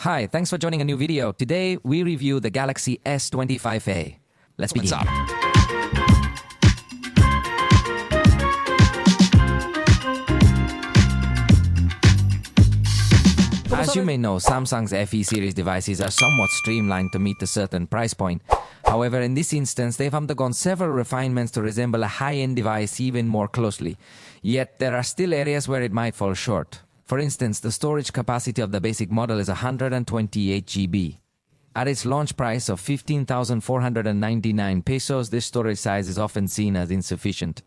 Hi, thanks for joining a new video. Today, we review the Galaxy S25 FE. Let's begin. What's up? As you may know, Samsung's FE series devices are somewhat streamlined to meet a certain price point. However, in this instance, they've undergone several refinements to resemble a high-end device even more closely. Yet, there are still areas where it might fall short. For instance, the storage capacity of the basic model is 128 GB. At its launch price of 15,499 pesos, this storage size is often seen as insufficient.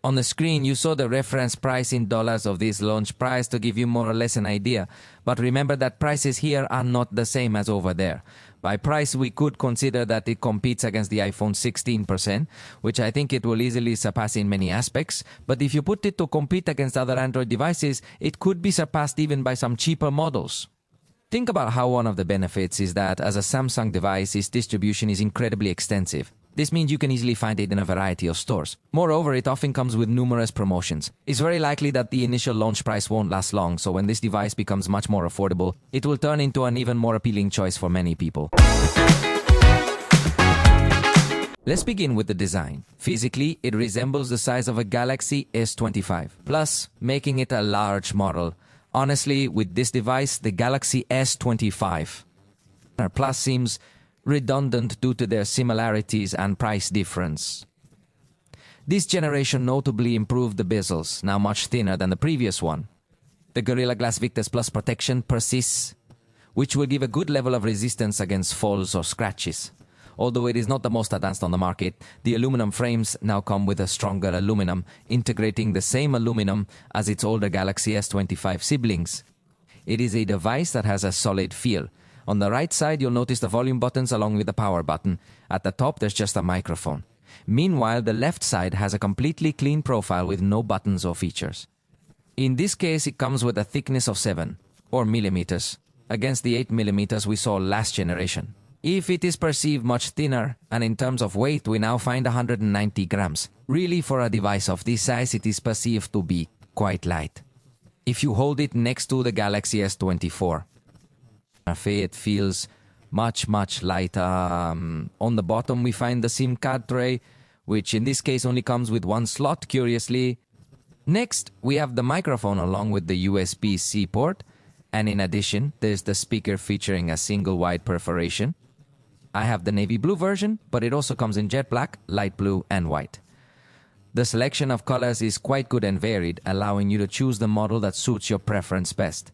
On the screen, you saw the reference price in dollars of this launch price to give you more or less an idea. But remember that prices here are not the same as over there. By price, we could consider that it competes against the iPhone 16%, which I think it will easily surpass in many aspects. But if you put it to compete against other Android devices, it could be surpassed even by some cheaper models. Think about how one of the benefits is that as a Samsung device, its distribution is incredibly extensive. This means you can easily find it in a variety of stores. Moreover, it often comes with numerous promotions. It's very likely that the initial launch price won't last long, so when this device becomes much more affordable, it will turn into an even more appealing choice for many people. Let's begin with the design. Physically, it resembles the size of a Galaxy S25, plus making it a large model. Honestly, with this device, the Galaxy S25 Plus seems redundant due to their similarities and price difference. This generation notably improved the bezels, now much thinner than the previous one. The Gorilla Glass Victus Plus protection persists, which will give a good level of resistance against falls or scratches. Although it is not the most advanced on the market, the aluminum frames now come with a stronger aluminum, integrating the same aluminum as its older Galaxy S25 siblings. It is a device that has a solid feel. On the right side, you'll notice the volume buttons along with the power button. At the top, there's just a microphone. Meanwhile, the left side has a completely clean profile with no buttons or features. In this case, it comes with a thickness of 7 millimeters, against the 8 millimeters we saw last generation. If it is perceived much thinner, and in terms of weight, we now find 190 grams. Really, for a device of this size, it is perceived to be quite light. If you hold it next to the Galaxy S24, it feels much lighter. On the bottom we find the SIM card tray, which in this case only comes with one slot, curiously. Next, we have the microphone along with the USB-C port, and in addition, there's the speaker featuring a single wide perforation. I have the navy blue version, but it also comes in jet black, light blue, and white. The selection of colors is quite good and varied, allowing you to choose the model that suits your preference best.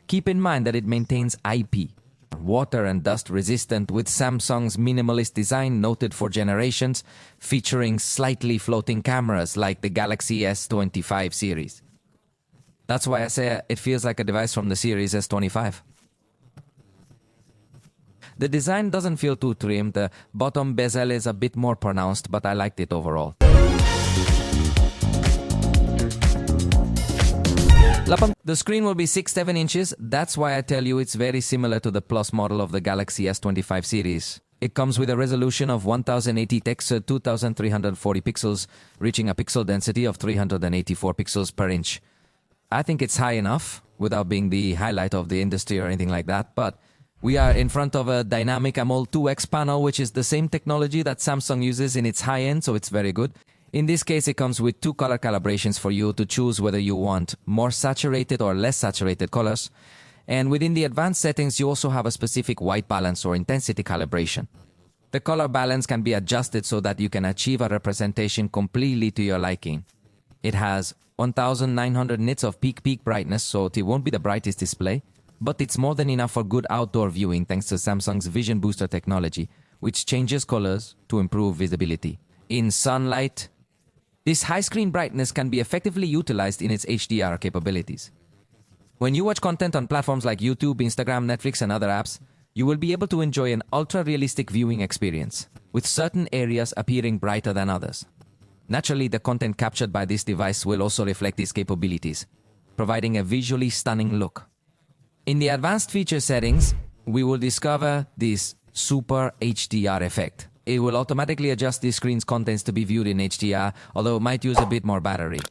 Keep in mind that it maintains IP, water and dust resistant, with Samsung's minimalist design noted for generations, featuring slightly floating cameras like the Galaxy S25 series. That's why I say it feels like a device from the series S25. The design doesn't feel too trim. The bottom bezel is a bit more pronounced, but I liked it overall. The screen will be 6-7 inches, that's why I tell you it's very similar to the Plus model of the Galaxy S25 series. It comes with a resolution of 1080 x 2340 pixels, reaching a pixel density of 384 pixels per inch. I think it's high enough, without being the highlight of the industry or anything like that, but we are in front of a dynamic AMOLED 2X panel, which is the same technology that Samsung uses in its high-end, so it's very good. In this case, it comes with 2 color calibrations for you to choose whether you want more saturated or less saturated colors. And within the advanced settings, you also have a specific white balance or intensity calibration. The color balance can be adjusted so that you can achieve a representation completely to your liking. It has 1900 nits of peak brightness, so it won't be the brightest display, but it's more than enough for good outdoor viewing thanks to Samsung's Vision Booster technology, which changes colors to improve visibility. In sunlight, this high screen brightness can be effectively utilized in its HDR capabilities. When you watch content on platforms like YouTube, Instagram, Netflix, and other apps, you will be able to enjoy an ultra-realistic viewing experience, with certain areas appearing brighter than others. Naturally, the content captured by this device will also reflect these capabilities, providing a visually stunning look. In the advanced feature settings, we will discover this Super HDR effect. It will automatically adjust the screen's contents to be viewed in HDR, although it might use a bit more battery.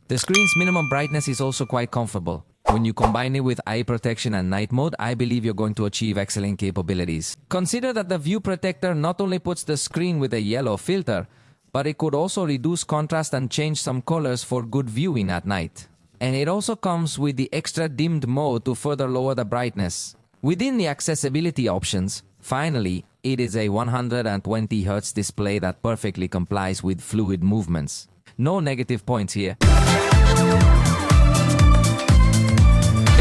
The screen's minimum brightness is also quite comfortable. When you combine it with eye protection and night mode, I believe you're going to achieve excellent capabilities. Consider that the view protector not only puts the screen with a yellow filter, but it could also reduce contrast and change some colors for good viewing at night. And it also comes with the extra dimmed mode to further lower the brightness. Within the accessibility options, finally, it is a 120Hz display that perfectly complies with fluid movements. No negative points here.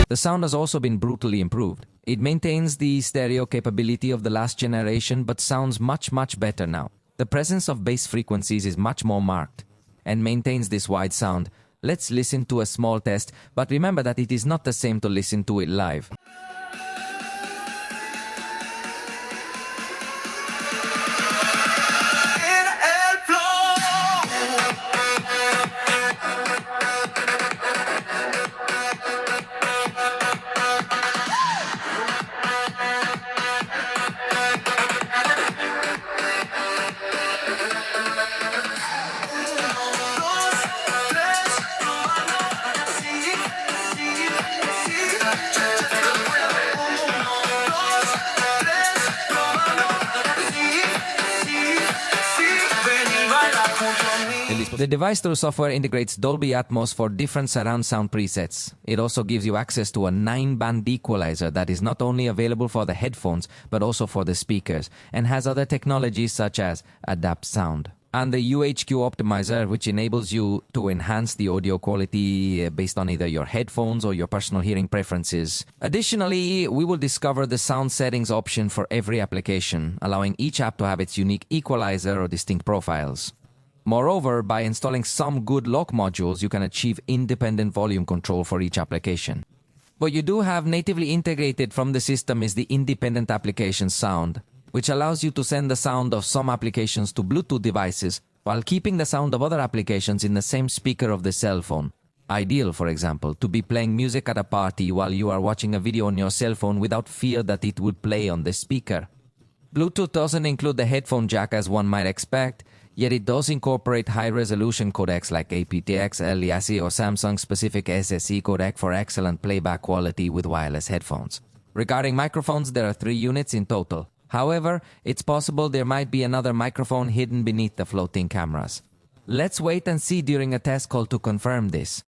The sound has also been brutally improved. It maintains the stereo capability of the last generation but sounds much better now. The presence of bass frequencies is much more marked and maintains this wide sound. Let's listen to a small test, but remember that it is not the same to listen to it live. The device through software integrates Dolby Atmos for different surround sound presets. It also gives you access to a 9-band equalizer that is not only available for the headphones but also for the speakers, and has other technologies such as Adapt Sound. And the UHQ optimizer, which enables you to enhance the audio quality based on either your headphones or your personal hearing preferences. Additionally, we will discover the sound settings option for every application, allowing each app to have its unique equalizer or distinct profiles. Moreover, by installing some good lock modules, you can achieve independent volume control for each application. What you do have natively integrated from the system is the independent application sound, which allows you to send the sound of some applications to Bluetooth devices while keeping the sound of other applications in the same speaker of the cell phone. Ideal, for example, to be playing music at a party while you are watching a video on your cell phone without fear that it would play on the speaker. Bluetooth doesn't include the headphone jack as one might expect, yet it does incorporate high-resolution codecs like aptX, LEAC, or Samsung-specific SSE codec for excellent playback quality with wireless headphones. Regarding microphones, there are 3 units in total. However, it's possible there might be another microphone hidden beneath the floating cameras. Let's wait and see during a test call to confirm this.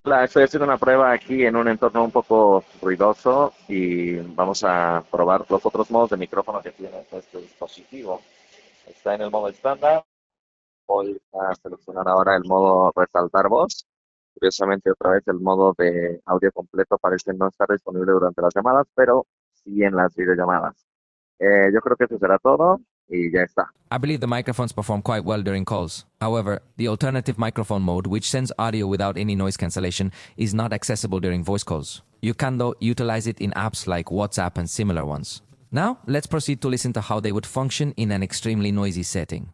Estoy haciendo una prueba aquí en un entorno un poco ruidoso y vamos a probar los otros modos de micrófono que tiene este dispositivo. Está en el modo estándar. Voy a seleccionar ahora el modo resaltar voz. Curiosamente, otra vez el modo de audio completo parece no estar disponible durante las llamadas, pero sí en las videollamadas. Yo creo que eso será todo. Y ya está. I believe the microphones perform quite well during calls. However, the alternative microphone mode, which sends audio without any noise cancellation, is not accessible during voice calls. You can, though, utilize it in apps like WhatsApp and similar ones. Now, let's proceed to listen to how they would function in an extremely noisy setting.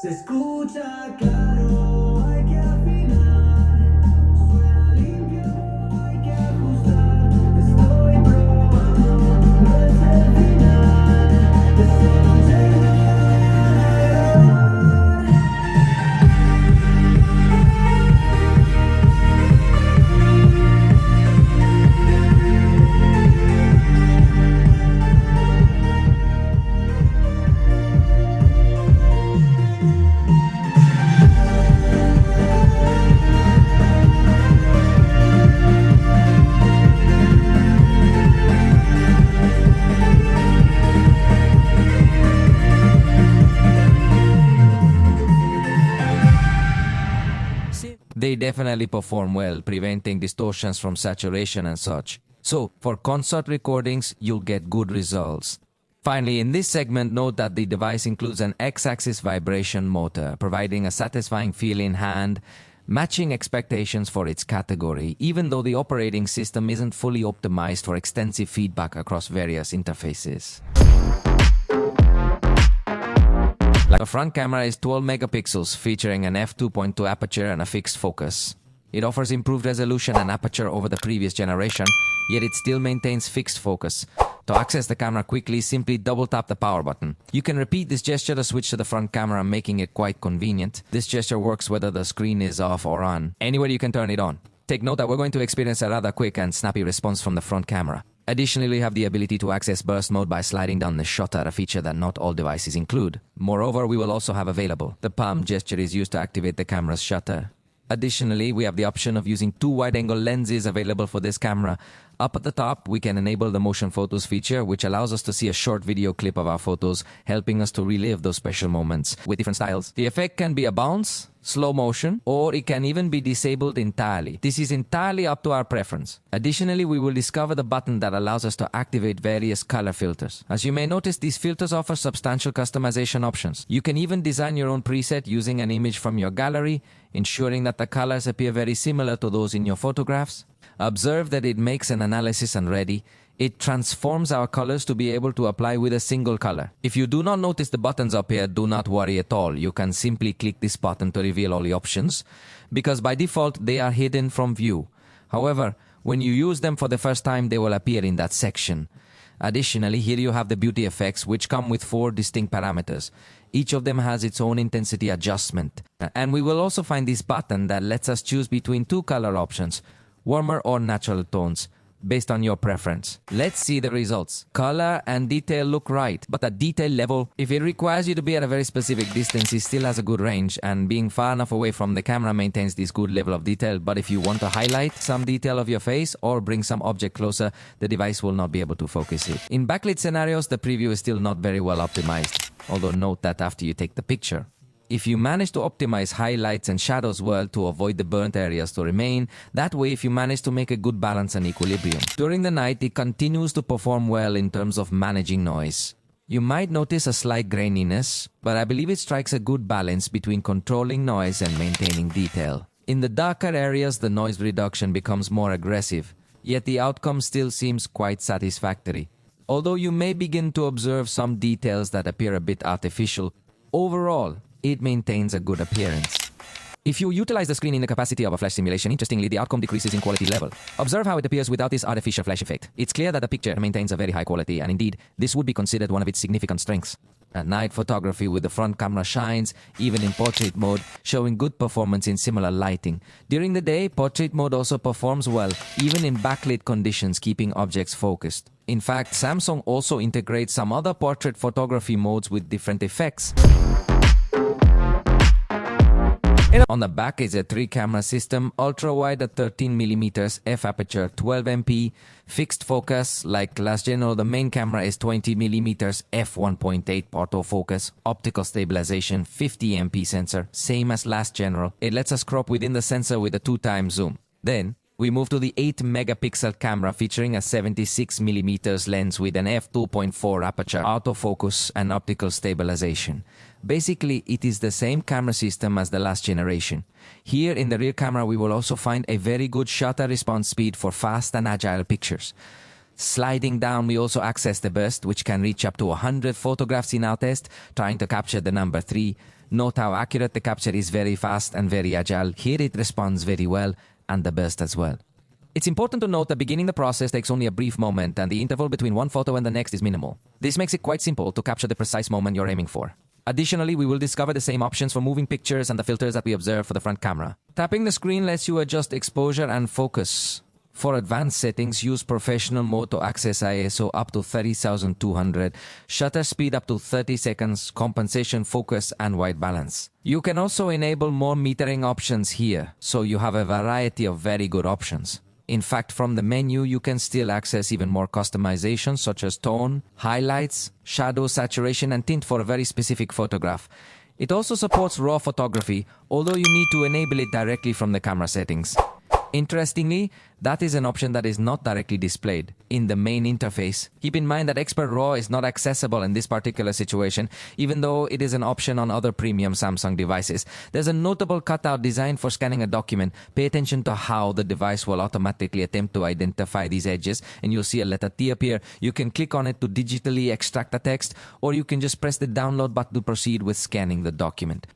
Se escucha claro, hay que afinar. Suena limpio, hay que ajustar. Estoy probando, no es el final. Es solo llegar. They definitely perform well, preventing distortions from saturation and such. So, for concert recordings, you'll get good results. Finally, in this segment, note that the device includes an X-axis vibration motor, providing a satisfying feel in hand, matching expectations for its category, even though the operating system isn't fully optimized for extensive feedback across various interfaces. The front camera is 12 megapixels, featuring an f2.2 aperture and a fixed focus. It offers improved resolution and aperture over the previous generation, yet it still maintains fixed focus. To access the camera quickly, simply double tap the power button. You can repeat this gesture to switch to the front camera, making it quite convenient. This gesture works whether the screen is off or on. Anywhere you can turn it on. Take note that we're going to experience a rather quick and snappy response from the front camera. Additionally, we have the ability to access burst mode by sliding down the shutter, a feature that not all devices include. Moreover, we will also have available. The palm gesture is used to activate the camera's shutter. Additionally, we have the option of using 2 wide-angle lenses available for this camera. Up at the top, we can enable the motion photos feature, which allows us to see a short video clip of our photos, helping us to relive those special moments with different styles. The effect can be a bounce, slow motion, or it can even be disabled entirely. This is entirely up to our preference. Additionally, we will discover the button that allows us to activate various color filters. As you may notice, these filters offer substantial customization options. You can even design your own preset using an image from your gallery, ensuring that the colors appear very similar to those in your photographs. Observe that it makes an analysis and ready. It transforms our colors to be able to apply with a single color. If you do not notice the buttons up here, do not worry at all. You can simply click this button to reveal all the options, because by default they are hidden from view. However, when you use them for the first time, they will appear in that section. Additionally, here you have the beauty effects, which come with 4 distinct parameters. Each of them has its own intensity adjustment. And we will also find this button that lets us choose between 2 color options, warmer or natural tones, based on your preference. Let's see the results. Color and detail look right, but at detail level, if it requires you to be at a very specific distance, it still has a good range, and being far enough away from the camera maintains this good level of detail. But if you want to highlight some detail of your face or bring some object closer, the device will not be able to focus it. In backlit scenarios, the preview is still not very well optimized, although note that after you take the picture. If you manage to optimize highlights and shadows well to avoid the burnt areas to remain, that way if you manage to make a good balance and equilibrium. During the night, it continues to perform well in terms of managing noise. You might notice a slight graininess, but I believe it strikes a good balance between controlling noise and maintaining detail. In the darker areas, the noise reduction becomes more aggressive, yet the outcome still seems quite satisfactory. Although you may begin to observe some details that appear a bit artificial, overall, it maintains a good appearance. If you utilize the screen in the capacity of a flash simulation, interestingly, the outcome decreases in quality level. Observe how it appears without this artificial flash effect. It's clear that the picture maintains a very high quality, and indeed, this would be considered one of its significant strengths. At night photography with the front camera shines, even in portrait mode, showing good performance in similar lighting. During the day, portrait mode also performs well, even in backlit conditions, keeping objects focused. In fact, Samsung also integrates some other portrait photography modes with different effects. On the back is a 3-camera system, ultra-wide at 13mm f aperture, 12MP, fixed focus. Like last general, the main camera is 20mm f1.8 autofocus, optical stabilization, 50MP sensor, same as last general. It lets us crop within the sensor with a 2x zoom. Then, we move to the 8-megapixel camera featuring a 76mm lens with an f2.4 aperture, autofocus and optical stabilization. Basically, it is the same camera system as the last generation. Here in the rear camera, we will also find a very good shutter response speed for fast and agile pictures. Sliding down, we also access the burst, which can reach up to 100 photographs in our test, trying to capture the number 3. Note how accurate the capture is, very fast and very agile. Here it responds very well, and the burst as well. It's important to note that beginning the process takes only a brief moment, and the interval between one photo and the next is minimal. This makes it quite simple to capture the precise moment you're aiming for. Additionally, we will discover the same options for moving pictures and the filters that we observe for the front camera. Tapping the screen lets you adjust exposure and focus. For advanced settings, use professional mode to access ISO up to 30,200, shutter speed up to 30 seconds, compensation, focus, and white balance. You can also enable more metering options here, so you have a variety of very good options. In fact, from the menu, you can still access even more customization, such as tone, highlights, shadow, saturation, and tint for a very specific photograph. It also supports RAW photography, although you need to enable it directly from the camera settings. Interestingly, that is an option that is not directly displayed in the main interface. Keep in mind that Expert RAW is not accessible in this particular situation, even though it is an option on other premium Samsung devices. There's a notable cutout designed for scanning a document. Pay attention to how the device will automatically attempt to identify these edges, and you'll see a letter T appear. You can click on it to digitally extract the text, or you can just press the download button to proceed with scanning the document.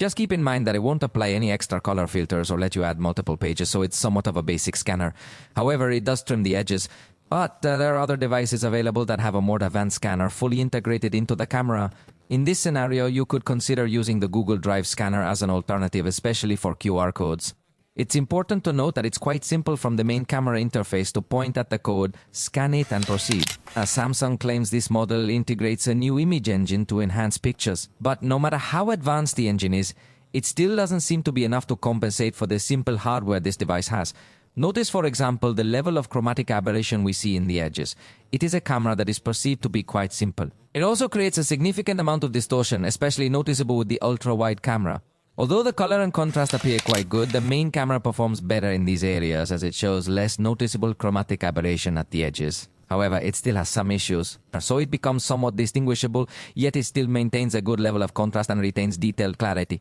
Just keep in mind that it won't apply any extra color filters or let you add multiple pages, so it's somewhat of a basic scanner. However, it does trim the edges, but there are other devices available that have a more advanced scanner fully integrated into the camera. In this scenario, you could consider using the Google Drive scanner as an alternative, especially for QR codes. It's important to note that it's quite simple from the main camera interface to point at the code, scan it, and proceed. Samsung claims this model integrates a new image engine to enhance pictures. But no matter how advanced the engine is, it still doesn't seem to be enough to compensate for the simple hardware this device has. Notice, for example, the level of chromatic aberration we see in the edges. It is a camera that is perceived to be quite simple. It also creates a significant amount of distortion, especially noticeable with the ultra-wide camera. Although the color and contrast appear quite good, the main camera performs better in these areas as it shows less noticeable chromatic aberration at the edges. However, it still has some issues, so it becomes somewhat distinguishable, yet it still maintains a good level of contrast and retains detailed clarity.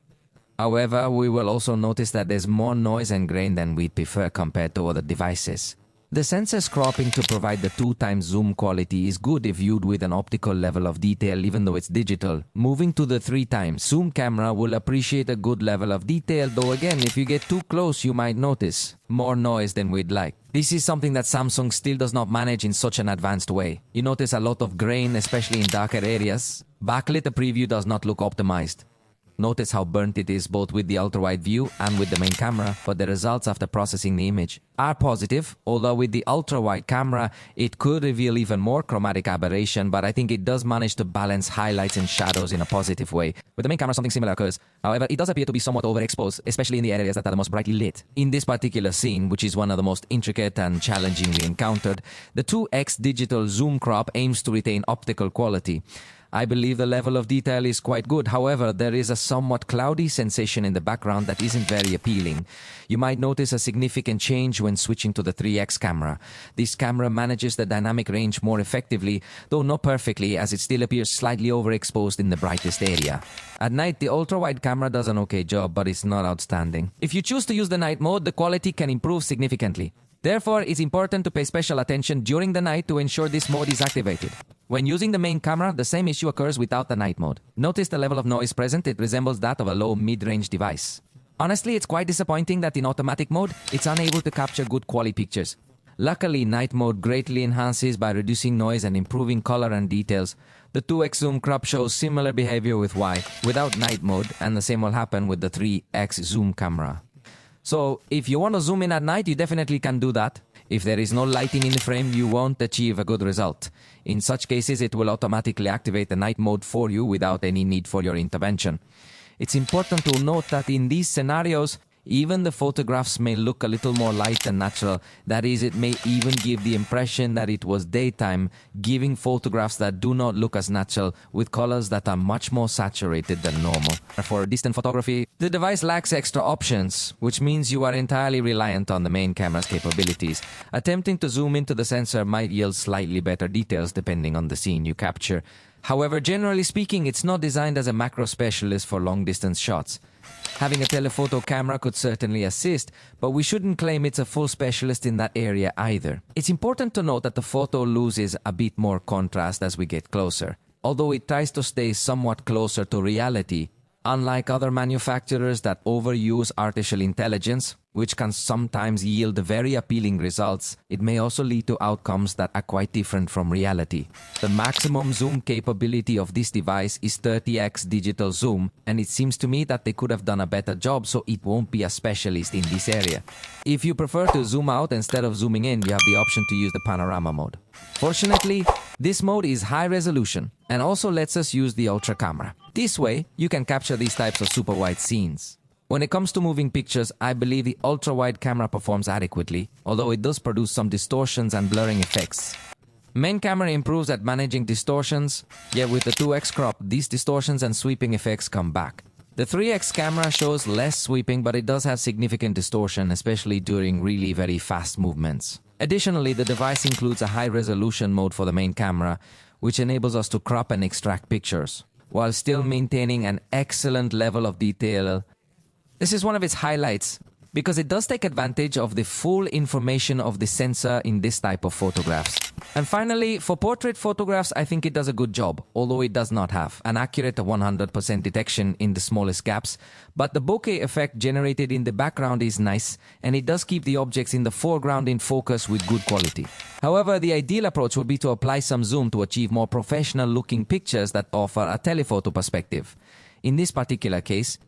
However, we will also notice that there's more noise and grain than we'd prefer compared to other devices. The sensor's cropping to provide the 2x zoom quality is good if viewed with an optical level of detail, even though it's digital. Moving to the 3x zoom camera will appreciate a good level of detail, though again, if you get too close, you might notice more noise than we'd like. This is something that Samsung still does not manage in such an advanced way. You notice a lot of grain, especially in darker areas. Backlit preview does not look optimized. Notice how burnt it is both with the ultra-wide view and with the main camera, but the results after processing the image are positive, although with the ultra-wide camera, it could reveal even more chromatic aberration, but I think it does manage to balance highlights and shadows in a positive way. With the main camera, something similar occurs. However, it does appear to be somewhat overexposed, especially in the areas that are the most brightly lit. In this particular scene, which is one of the most intricate and challenging we encountered, the 2x digital zoom crop aims to retain optical quality. I believe the level of detail is quite good. However, there is a somewhat cloudy sensation in the background that isn't very appealing. You might notice a significant change when switching to the 3x camera. This camera manages the dynamic range more effectively, though not perfectly, as it still appears slightly overexposed in the brightest area. At night, the ultra-wide camera does an okay job, but it's not outstanding. If you choose to use the night mode, the quality can improve significantly. Therefore, it's important to pay special attention during the night to ensure this mode is activated. When using the main camera, the same issue occurs without the night mode. Notice the level of noise present, it resembles that of a low mid-range device. Honestly, it's quite disappointing that in automatic mode, it's unable to capture good quality pictures. Luckily, night mode greatly enhances by reducing noise and improving color and details. The 2x zoom crop shows similar behavior with Y without night mode, and the same will happen with the 3x zoom camera. So, if you want to zoom in at night, you definitely can do that. If there is no lighting in the frame, you won't achieve a good result. In such cases, it will automatically activate the night mode for you without any need for your intervention. It's important to note that in these scenarios, even the photographs may look a little more light and natural. That is, it may even give the impression that it was daytime, giving photographs that do not look as natural, with colors that are much more saturated than normal. For distant photography, the device lacks extra options, which means you are entirely reliant on the main camera's capabilities. Attempting to zoom into the sensor might yield slightly better details depending on the scene you capture. However, generally speaking, it's not designed as a macro specialist for long-distance shots. Having a telephoto camera could certainly assist, but we shouldn't claim it's a full specialist in that area either. It's important to note that the photo loses a bit more contrast as we get closer. Although it tries to stay somewhat closer to reality, unlike other manufacturers that overuse artificial intelligence, which can sometimes yield very appealing results, it may also lead to outcomes that are quite different from reality. The maximum zoom capability of this device is 30x digital zoom, and it seems to me that they could have done a better job, so it won't be a specialist in this area. If you prefer to zoom out instead of zooming in, you have the option to use the panorama mode. Fortunately, this mode is high resolution and also lets us use the ultra camera. This way, you can capture these types of super wide scenes. When it comes to moving pictures, I believe the ultra-wide camera performs adequately, although it does produce some distortions and blurring effects. Main camera improves at managing distortions, yet with the 2x crop, these distortions and sweeping effects come back. The 3x camera shows less sweeping, but it does have significant distortion, especially during really very fast movements. Additionally, the device includes a high-resolution mode for the main camera, which enables us to crop and extract pictures, while still maintaining an excellent level of detail. This is one of its highlights. because it does take advantage of the full information of the sensor in this type of photographs. And finally, for portrait photographs, I think it does a good job, although it does not have an accurate 100% detection in the smallest gaps. But the bokeh effect generated in the background is nice, and it does keep the objects in the foreground in focus with good quality. However, the ideal approach would be to apply some zoom to achieve more professional-looking pictures that offer a telephoto perspective. In this particular case,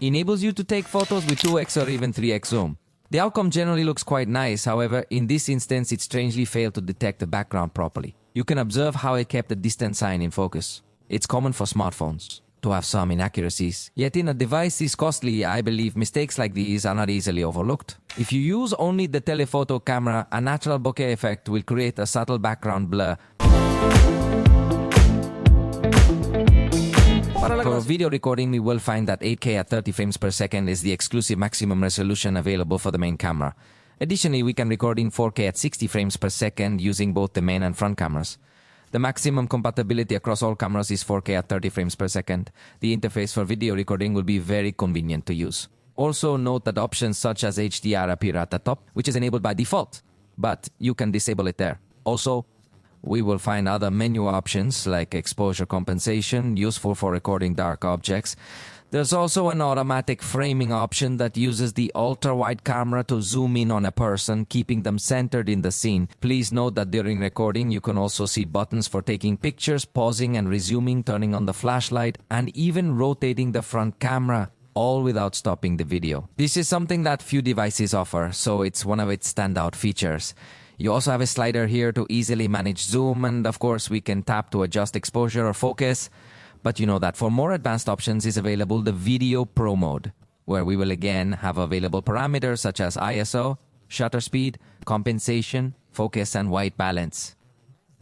enables you to take photos with 2x or even 3x zoom. The outcome generally looks quite nice, however, in this instance it strangely failed to detect the background properly. You can observe how it kept the distance sign in focus. It's common for smartphones to have some inaccuracies. Yet in a device this costly, I believe mistakes like these are not easily overlooked. If you use only the telephoto camera, a natural bokeh effect will create a subtle background blur. For video recording, we will find that 8K at 30 frames per second is the exclusive maximum resolution available for the main camera. Additionally, we can record in 4K at 60 frames per second using both the main and front cameras. The maximum compatibility across all cameras is 4K at 30 frames per second. The interface for video recording will be very convenient to use. Also note that options such as HDR appear at the top, which is enabled by default, but you can disable it there. Also, we will find other menu options like exposure compensation, useful for recording dark objects. There's also an automatic framing option that uses the ultra-wide camera to zoom in on a person, keeping them centered in the scene. Please note that during recording, you can also see buttons for taking pictures, pausing and resuming, turning on the flashlight, and even rotating the front camera, all without stopping the video. This is something that few devices offer, so it's one of its standout features. You also have a slider here to easily manage zoom, and of course we can tap to adjust exposure or focus. But you know that for more advanced options is available the Video Pro mode, where we will again have available parameters such as ISO, shutter speed, compensation, focus and white balance.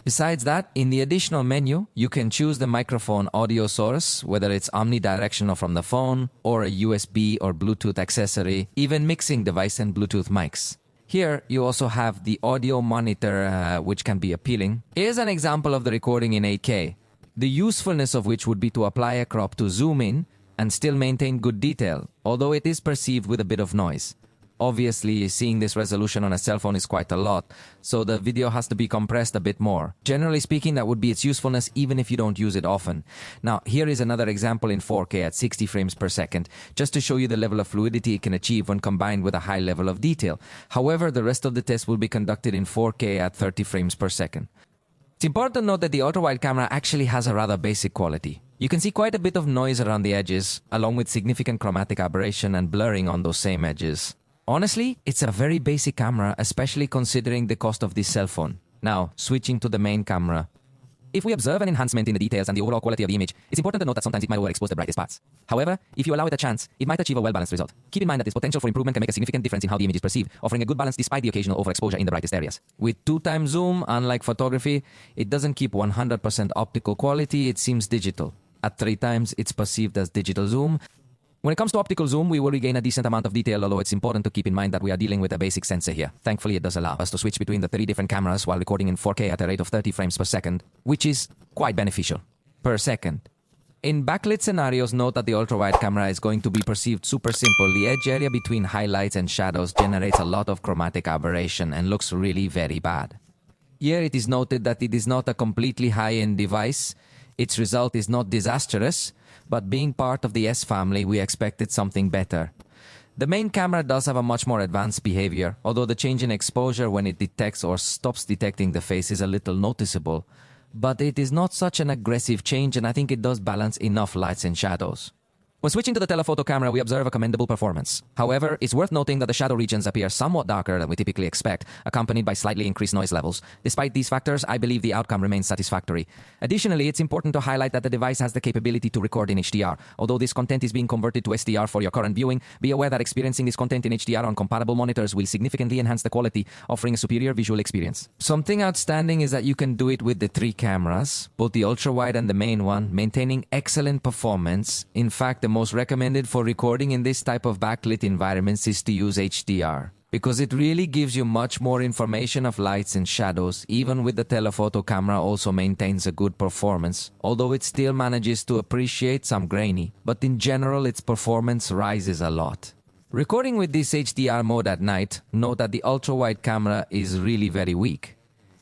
Besides that, in the additional menu, you can choose the microphone audio source, whether it's omnidirectional from the phone or a USB or Bluetooth accessory, even mixing device and Bluetooth mics. Here, you also have the audio monitor, which can be appealing. Here's an example of the recording in 8K, the usefulness of which would be to apply a crop to zoom in and still maintain good detail, although it is perceived with a bit of noise. Obviously, seeing this resolution on a cell phone is quite a lot, so the video has to be compressed a bit more. Generally speaking, that would be its usefulness even if you don't use it often. Now, here is another example in 4K at 60 frames per second, just to show you the level of fluidity it can achieve when combined with a high level of detail. However, the rest of the test will be conducted in 4K at 30 frames per second. It's important to note that the ultra-wide camera actually has a rather basic quality. You can see quite a bit of noise around the edges, along with significant chromatic aberration and blurring on those same edges. Honestly, it's a very basic camera, especially considering the cost of this cell phone. Now, switching to the main camera. If we observe an enhancement in the details and the overall quality of the image, it's important to note that sometimes it might overexpose the brightest parts. However, if you allow it a chance, it might achieve a well-balanced result. Keep in mind that this potential for improvement can make a significant difference in how the image is perceived, offering a good balance despite the occasional overexposure in the brightest areas. With 2x zoom, unlike photography, it doesn't keep 100% optical quality, it seems digital. At 3x, it's perceived as digital zoom. When it comes to optical zoom, we will regain a decent amount of detail, although it's important to keep in mind that we are dealing with a basic sensor here. Thankfully, it does allow us to switch between the 3 different cameras while recording in 4K at a rate of 30 frames per second, which is quite beneficial. Per second. In backlit scenarios, note that the ultra-wide camera is going to be perceived super simple. The edge area between highlights and shadows generates a lot of chromatic aberration and looks really very bad. Here it is noted that it is not a completely high-end device. Its result is not disastrous, but being part of the S family, we expected something better. The main camera does have a much more advanced behavior, although the change in exposure when it detects or stops detecting the face is a little noticeable. But it is not such an aggressive change, and I think it does balance enough lights and shadows. When switching to the telephoto camera, we observe a commendable performance. However, it's worth noting that the shadow regions appear somewhat darker than we typically expect, accompanied by slightly increased noise levels. Despite these factors, I believe the outcome remains satisfactory. Additionally, it's important to highlight that the device has the capability to record in HDR. Although this content is being converted to SDR for your current viewing, be aware that experiencing this content in HDR on compatible monitors will significantly enhance the quality, offering a superior visual experience. Something outstanding is that you can do it with the 3 cameras, both the ultra-wide and the main one, maintaining excellent performance. In fact, the most recommended for recording in this type of backlit environments is to use HDR, because it really gives you much more information of lights and shadows. Even with the telephoto camera also maintains a good performance, although it still manages to appreciate some grainy, but in general its performance rises a lot. Recording with this HDR mode at night, note that the ultra-wide camera is really very weak.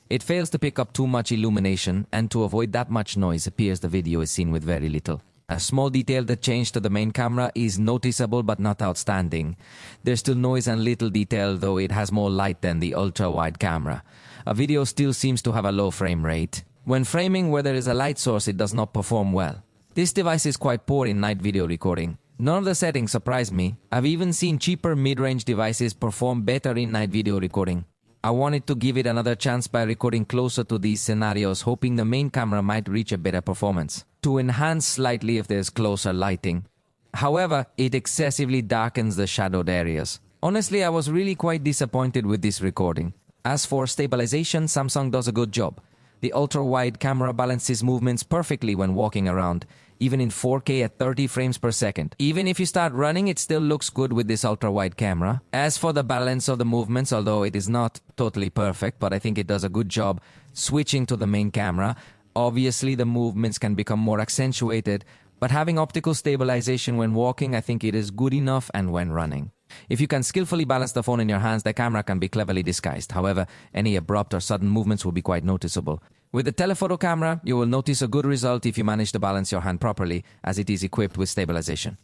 It fails to pick up too much illumination, and to avoid that much noise appears the video is seen with very little. A small detail that changed to the main camera is noticeable but not outstanding. There's still noise and little detail, though it has more light than the ultra-wide camera. A video still seems to have a low frame rate. When framing where there is a light source, it does not perform well. This device is quite poor in night video recording. None of the settings surprised me. I've even seen cheaper mid-range devices perform better in night video recording. I wanted to give it another chance by recording closer to these scenarios, hoping the main camera might reach a better performance, to enhance slightly if there's closer lighting. However, it excessively darkens the shadowed areas. Honestly, I was really quite disappointed with this recording. As for stabilization, Samsung does a good job. The ultra-wide camera balances movements perfectly when walking around, even in 4K at 30 frames per second. Even if you start running, it still looks good with this ultra-wide camera. As for the balance of the movements, although it is not totally perfect, but I think it does a good job switching to the main camera. Obviously, the movements can become more accentuated, but having optical stabilization when walking, I think it is good enough, and when running. If you can skillfully balance the phone in your hands, the camera can be cleverly disguised. However, any abrupt or sudden movements will be quite noticeable. With the telephoto camera, you will notice a good result if you manage to balance your hand properly, as it is equipped with stabilization.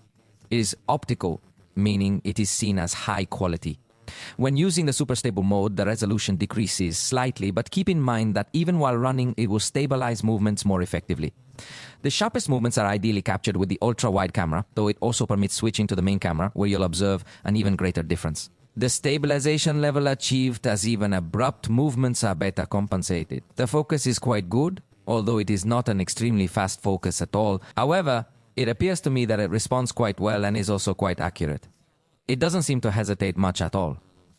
It is optical, meaning it is seen as high quality. When using the super stable mode, the resolution decreases slightly, but keep in mind that even while running, it will stabilize movements more effectively. The sharpest movements are ideally captured with the ultra-wide camera, though it also permits switching to the main camera, where you'll observe an even greater difference. The stabilization level achieved, as even abrupt movements are better compensated. The focus is quite good, although it is not an extremely fast focus at all. However, it appears to me that it responds quite well and is also quite accurate. It doesn't seem to hesitate much at all.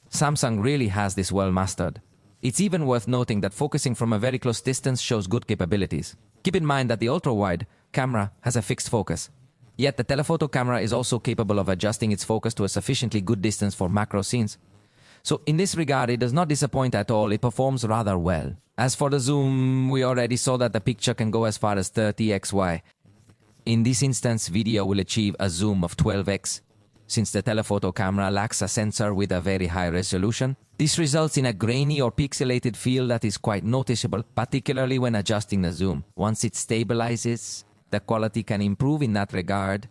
Samsung really has this well mastered. It's even worth noting that focusing from a very close distance shows good capabilities. Keep in mind that the ultra-wide camera has a fixed focus. Yet the telephoto camera is also capable of adjusting its focus to a sufficiently good distance for macro scenes. So in this regard, it does not disappoint at all. It performs rather well. As for the zoom, we already saw that the picture can go as far as 30xy. In this instance, video will achieve a zoom of 12x. Since the telephoto camera lacks a sensor with a very high resolution, this results in a grainy or pixelated feel that is quite noticeable, particularly when adjusting the zoom. Once it stabilizes, the quality can improve in that regard.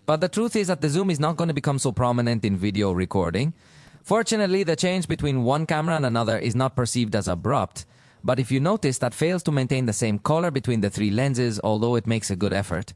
But the truth is that the zoom is not going to become so prominent in video recording. Fortunately, the change between one camera and another is not perceived as abrupt, but if you notice, that fails to maintain the same color between the three lenses, although it makes a good effort.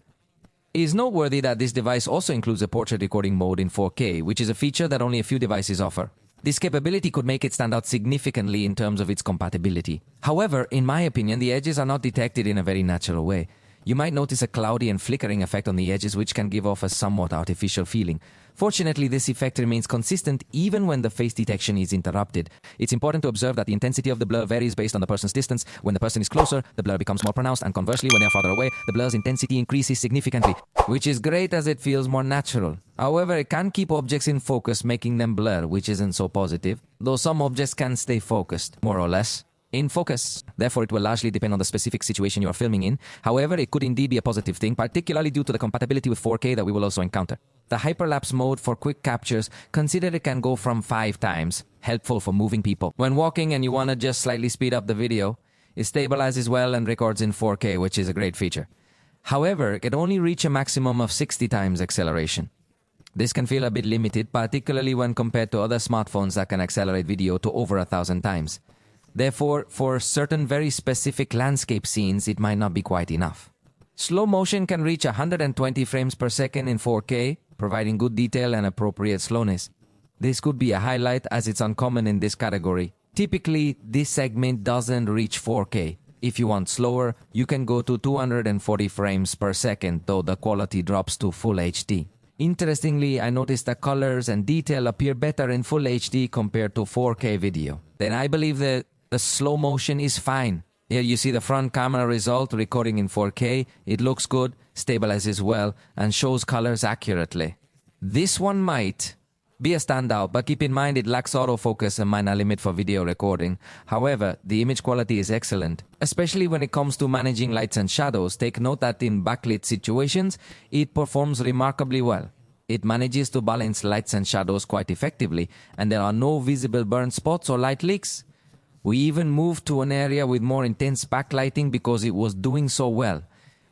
It is noteworthy that this device also includes a portrait recording mode in 4K, which is a feature that only a few devices offer. This capability could make it stand out significantly in terms of its compatibility. However, in my opinion, the edges are not detected in a very natural way. You might notice a cloudy and flickering effect on the edges, which can give off a somewhat artificial feeling. Fortunately, this effect remains consistent even when the face detection is interrupted. It's important to observe that the intensity of the blur varies based on the person's distance. When the person is closer, the blur becomes more pronounced, and conversely, when they are farther away, the blur's intensity increases significantly, which is great as it feels more natural. However, it can keep objects in focus, making them blur, which isn't so positive, though some objects can stay focused, more or less, in focus. Therefore, it will largely depend on the specific situation you are filming in. However, it could indeed be a positive thing, particularly due to the compatibility with 4K that we will also encounter. The hyperlapse mode for quick captures, consider it can go from 5 times, helpful for moving people. When walking and you want to just slightly speed up the video, it stabilizes well and records in 4K, which is a great feature. However, it can only reach a maximum of 60 times acceleration. This can feel a bit limited, particularly when compared to other smartphones that can accelerate video to over 1,000 times. Therefore, for certain very specific landscape scenes, it might not be quite enough. Slow motion can reach 120 frames per second in 4K, providing good detail and appropriate slowness. This could be a highlight as it's uncommon in this category. Typically, this segment doesn't reach 4K. If you want slower, you can go to 240 frames per second, though the quality drops to Full HD. Interestingly, I noticed that colors and detail appear better in Full HD compared to 4K video. Then I believe that the slow motion is fine. Here you see the front camera result recording in 4K. It looks good, stabilizes well, and shows colors accurately. This one might be a standout, but keep in mind it lacks autofocus and might not limit for video recording. However, the image quality is excellent, especially when it comes to managing lights and shadows. Take note that in backlit situations, it performs remarkably well. It manages to balance lights and shadows quite effectively, and there are no visible burn spots or light leaks. We even moved to an area with more intense backlighting because it was doing so well.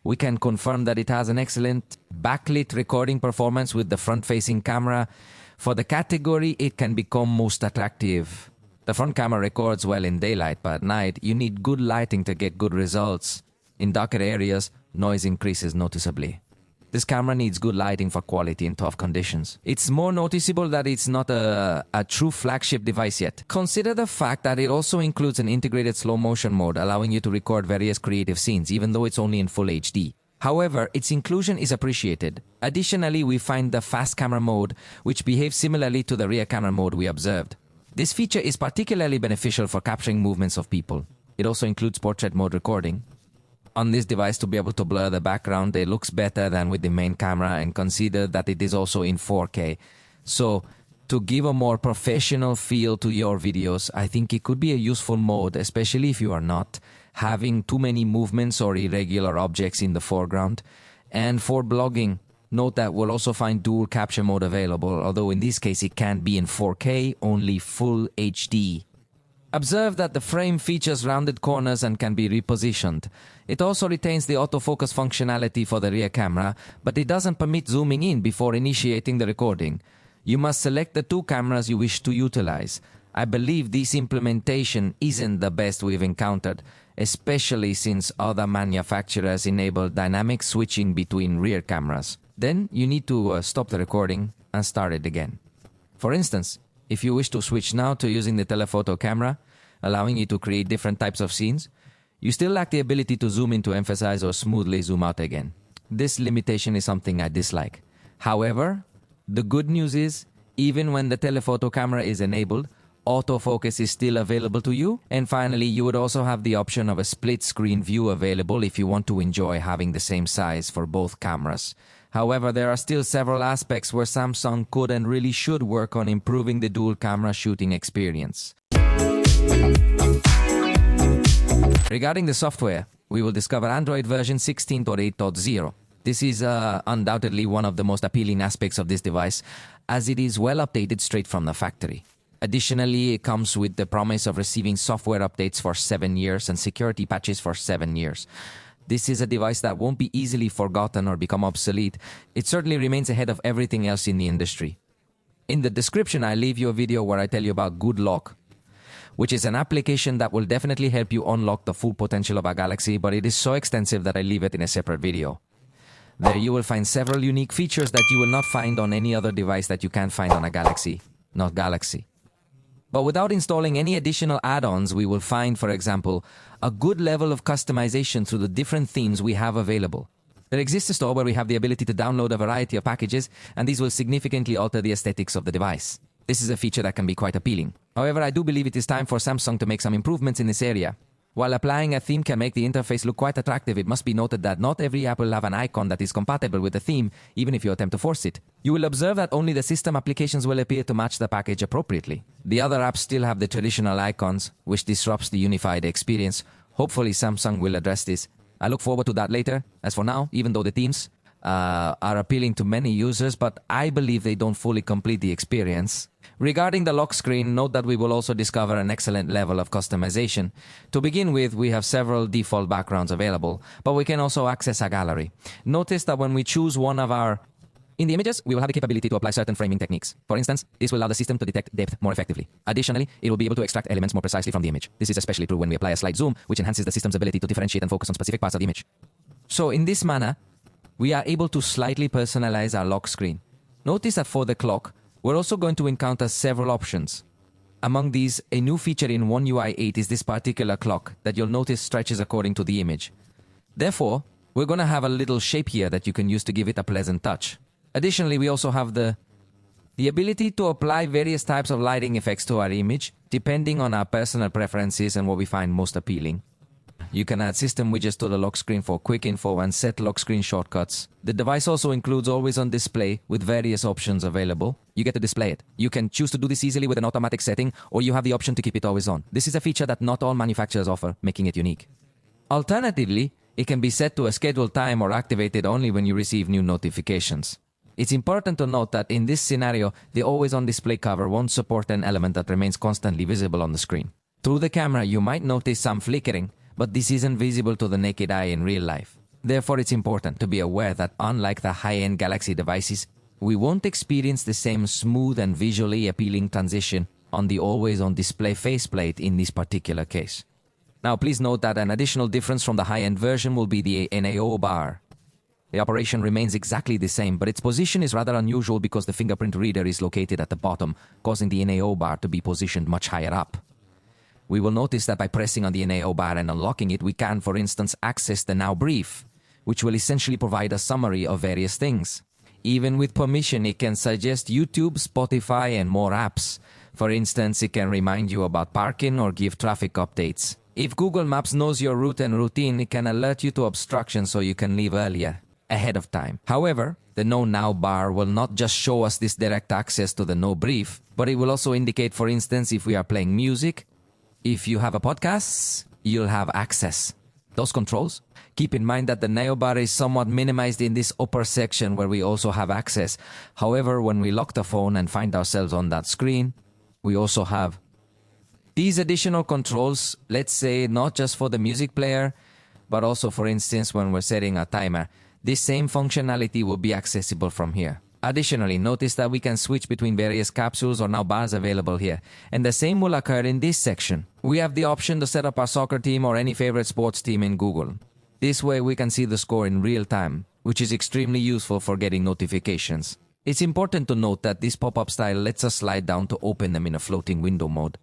We can confirm that it has an excellent backlit recording performance with the front-facing camera. For the category, it can become most attractive. The front camera records well in daylight, but at night, you need good lighting to get good results. In darker areas, noise increases noticeably. This camera needs good lighting for quality in tough conditions. It's more noticeable that it's not a true flagship device yet. Consider the fact that it also includes an integrated slow motion mode, allowing you to record various creative scenes, even though it's only in full HD. However, its inclusion is appreciated. Additionally, we find the fast camera mode, which behaves similarly to the rear camera mode we observed. This feature is particularly beneficial for capturing movements of people. It also includes portrait mode recording. On this device, to be able to blur the background, it looks better than with the main camera, and consider that it is also in 4K. So, to give a more professional feel to your videos, I think it could be a useful mode, especially if you are not having too many movements or irregular objects in the foreground. And for blogging, note that we'll also find dual capture mode available, although in this case it can't be in 4K, only full HD. Observe that the frame features rounded corners and can be repositioned. It also retains the autofocus functionality for the rear camera, but it doesn't permit zooming in before initiating the recording. You must select the two cameras you wish to utilize. I believe this implementation isn't the best we've encountered, especially since other manufacturers enable dynamic switching between rear cameras. Then you need to stop the recording and start it again. For instance, if you wish to switch now to using the telephoto camera, allowing you to create different types of scenes, you still lack the ability to zoom in to emphasize or smoothly zoom out again. This limitation is something I dislike. However, the good news is, even when the telephoto camera is enabled, autofocus is still available to you. And finally, you would also have the option of a split screen view available if you want to enjoy having the same size for both cameras. However, there are still several aspects where Samsung could and really should work on improving the dual camera shooting experience. Regarding the software, we will discover Android version 16.8.0. This is undoubtedly one of the most appealing aspects of this device, as it is well updated straight from the factory. Additionally, it comes with the promise of receiving software updates for 7 years and security patches for 7 years. This is a device that won't be easily forgotten or become obsolete. It certainly remains ahead of everything else in the industry. In the description, I leave you a video where I tell you about Good Lock, which is an application that will definitely help you unlock the full potential of a Galaxy, but it is so extensive that I leave it in a separate video. There you will find several unique features that you will not find on any other device that you can find on a Galaxy, not Galaxy. But without installing any additional add-ons, we will find, for example, a good level of customization through the different themes we have available. There exists a store where we have the ability to download a variety of packages, and these will significantly alter the aesthetics of the device. This is a feature that can be quite appealing. However, I do believe it is time for Samsung to make some improvements in this area. While applying a theme can make the interface look quite attractive, it must be noted that not every app will have an icon that is compatible with the theme, even if you attempt to force it. You will observe that only the system applications will appear to match the package appropriately. The other apps still have the traditional icons, which disrupts the unified experience. Hopefully Samsung will address this. I look forward to that later. As for now, even though the themes are appealing to many users, but I believe they don't fully complete the experience. Regarding the lock screen, note that we will also discover an excellent level of customization. To begin with, we have several default backgrounds available, but we can also access a gallery. Notice that when we choose one of in the images, we will have the capability to apply certain framing techniques. For instance, this will allow the system to detect depth more effectively. Additionally, it will be able to extract elements more precisely from the image. This is especially true when we apply a slight zoom, which enhances the system's ability to differentiate and focus on specific parts of the image. So in this manner, we are able to slightly personalize our lock screen. Notice that for the clock, we're also going to encounter several options. Among these, a new feature in One UI 8 is this particular clock that you'll notice stretches according to the image. Therefore, we're going to have a little shape here that you can use to give it a pleasant touch. Additionally, we also have the ability to apply various types of lighting effects to our image, depending on our personal preferences and what we find most appealing. You can add system widgets to the lock screen for quick info and set lock screen shortcuts. The device also includes always on display with various options available. You get to display it. You can choose to do this easily with an automatic setting, or you have the option to keep it always on. This is a feature that not all manufacturers offer, making it unique. Alternatively, it can be set to a scheduled time or activated only when you receive new notifications. It's important to note that in this scenario, the always-on display cover won't support an element that remains constantly visible on the screen. Through the camera, you might notice some flickering, but this isn't visible to the naked eye in real life. Therefore, it's important to be aware that unlike the high-end Galaxy devices, we won't experience the same smooth and visually appealing transition on the always-on display faceplate in this particular case. Now, please note that an additional difference from the high-end version will be the NAO bar. The operation remains exactly the same, but its position is rather unusual because the fingerprint reader is located at the bottom, causing the NAO bar to be positioned much higher up. We will notice that by pressing on the NAO bar and unlocking it, we can, for instance, access the Now Brief, which will essentially provide a summary of various things. Even with permission, it can suggest YouTube, Spotify, and more apps. For instance, it can remind you about parking or give traffic updates. If Google Maps knows your route and routine, it can alert you to obstructions so you can leave earlier, ahead of time. However, the No Now bar will not just show us this direct access to the No Brief, but it will also indicate, for instance, if we are playing music, if you have a podcast, you'll have access. Those controls. Keep in mind that the Neo bar is somewhat minimized in this upper section where we also have access. However, when we lock the phone and find ourselves on that screen, we also have these additional controls, let's say not just for the music player, but also, for instance, when we're setting a timer. This same functionality will be accessible from here. Additionally, notice that we can switch between various capsules or now bars available here, and the same will occur in this section. We have the option to set up our soccer team or any favorite sports team in Google. This way we can see the score in real time, which is extremely useful for getting notifications. It's important to note that this pop-up style lets us slide down to open them in a floating window mode.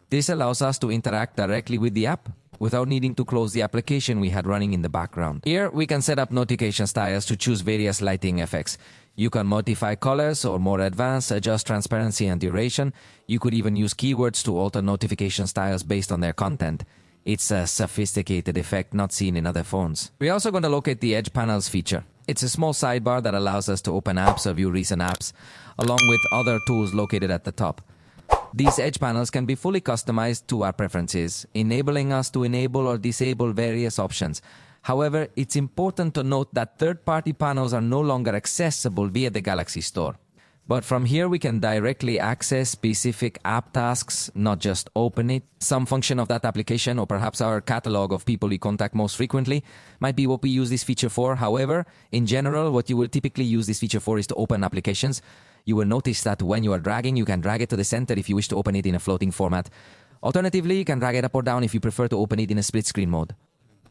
This allows us to interact directly with the app without needing to close the application we had running in the background. Here, we can set up notification styles to choose various lighting effects. You can modify colors or more advanced, adjust transparency and duration. You could even use keywords to alter notification styles based on their content. It's a sophisticated effect not seen in other phones. We're also going to locate the Edge Panels feature. It's a small sidebar that allows us to open apps or view recent apps, along with other tools located at the top. These edge panels can be fully customized to our preferences, enabling us to enable or disable various options. However, it's important to note that third-party panels are no longer accessible via the Galaxy Store. But from here, we can directly access specific app tasks, not just open it. Some function of that application, or perhaps our catalog of people we contact most frequently, might be what we use this feature for. However, in general, what you will typically use this feature for is to open applications. You will notice that when you are dragging, you can drag it to the center if you wish to open it in a floating format. Alternatively, you can drag it up or down if you prefer to open it in a split screen mode.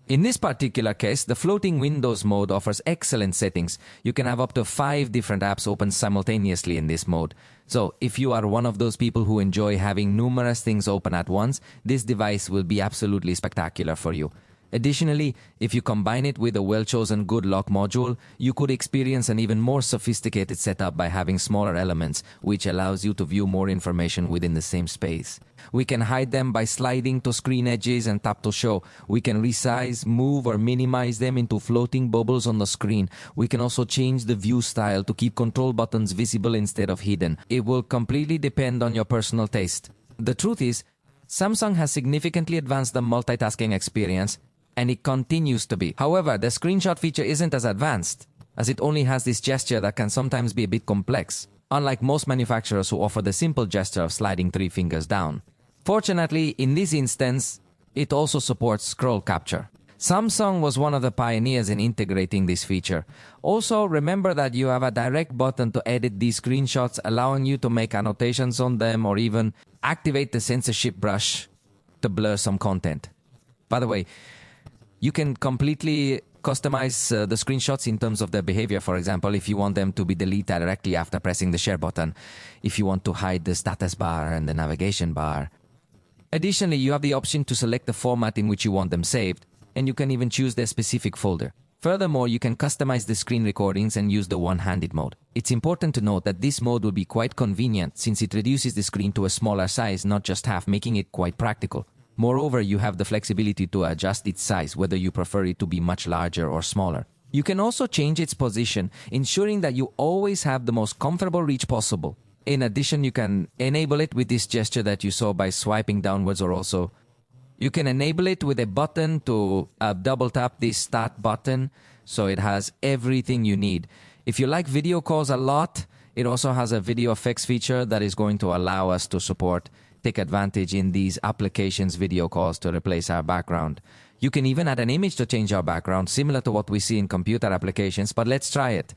In this particular case, the floating windows mode offers excellent settings. You can have up to 5 different apps open simultaneously in this mode. So, if you are one of those people who enjoy having numerous things open at once, this device will be absolutely spectacular for you. Additionally, if you combine it with a well-chosen good lock module, you could experience an even more sophisticated setup by having smaller elements, which allows you to view more information within the same space. We can hide them by sliding to screen edges and tap to show. We can resize, move, or minimize them into floating bubbles on the screen. We can also change the view style to keep control buttons visible instead of hidden. It will completely depend on your personal taste. The truth is, Samsung has significantly advanced the multitasking experience, and it continues to be. However, the screenshot feature isn't as advanced, as it only has this gesture that can sometimes be a bit complex, unlike most manufacturers who offer the simple gesture of sliding 3 fingers down. Fortunately, in this instance, it also supports scroll capture. Samsung was one of the pioneers in integrating this feature. Also, remember that you have a direct button to edit these screenshots, allowing you to make annotations on them or even activate the censorship brush to blur some content. By the way, you can completely customize the screenshots in terms of their behavior. For example, if you want them to be deleted directly after pressing the share button, if you want to hide the status bar and the navigation bar. Additionally, you have the option to select the format in which you want them saved, and you can even choose their specific folder. Furthermore, you can customize the screen recordings and use the one-handed mode. It's important to note that this mode will be quite convenient since it reduces the screen to a smaller size, not just half, making it quite practical. Moreover, you have the flexibility to adjust its size, whether you prefer it to be much larger or smaller. You can also change its position, ensuring that you always have the most comfortable reach possible. In addition, you can enable it with this gesture that you saw by swiping downwards, or also you can enable it with a button to double tap this start button, so it has everything you need. If you like video calls a lot, it also has a video effects feature that is going to allow us to take advantage in these applications video calls to replace our background. You can even add an image to change our background, similar to what we see in computer applications, but let's try it.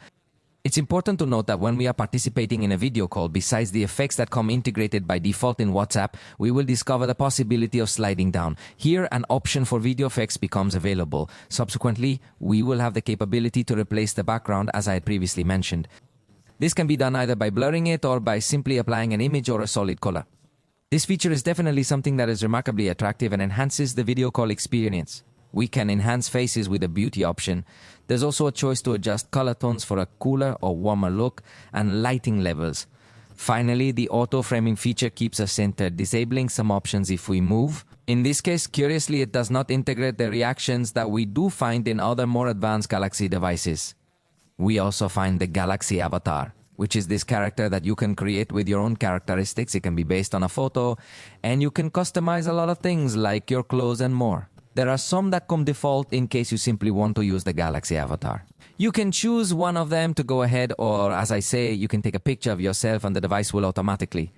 It's important to note that when we are participating in a video call, besides the effects that come integrated by default in WhatsApp, we will discover the possibility of sliding down. Here, an option for video effects becomes available. Subsequently, we will have the capability to replace the background as I had previously mentioned. This can be done either by blurring it or by simply applying an image or a solid color. This feature is definitely something that is remarkably attractive and enhances the video call experience. We can enhance faces with a beauty option. There's also a choice to adjust color tones for a cooler or warmer look and lighting levels. Finally, the auto framing feature keeps us centered, disabling some options if we move. In this case, curiously, it does not integrate the reactions that we do find in other more advanced Galaxy devices. We also find the Galaxy Avatar, which is this character that you can create with your own characteristics. It can be based on a photo, and you can customize a lot of things like your clothes and more. There are some that come default in case you simply want to use the Galaxy Avatar. You can choose one of them to go ahead, or as I say, you can take a picture of yourself and the device will automatically.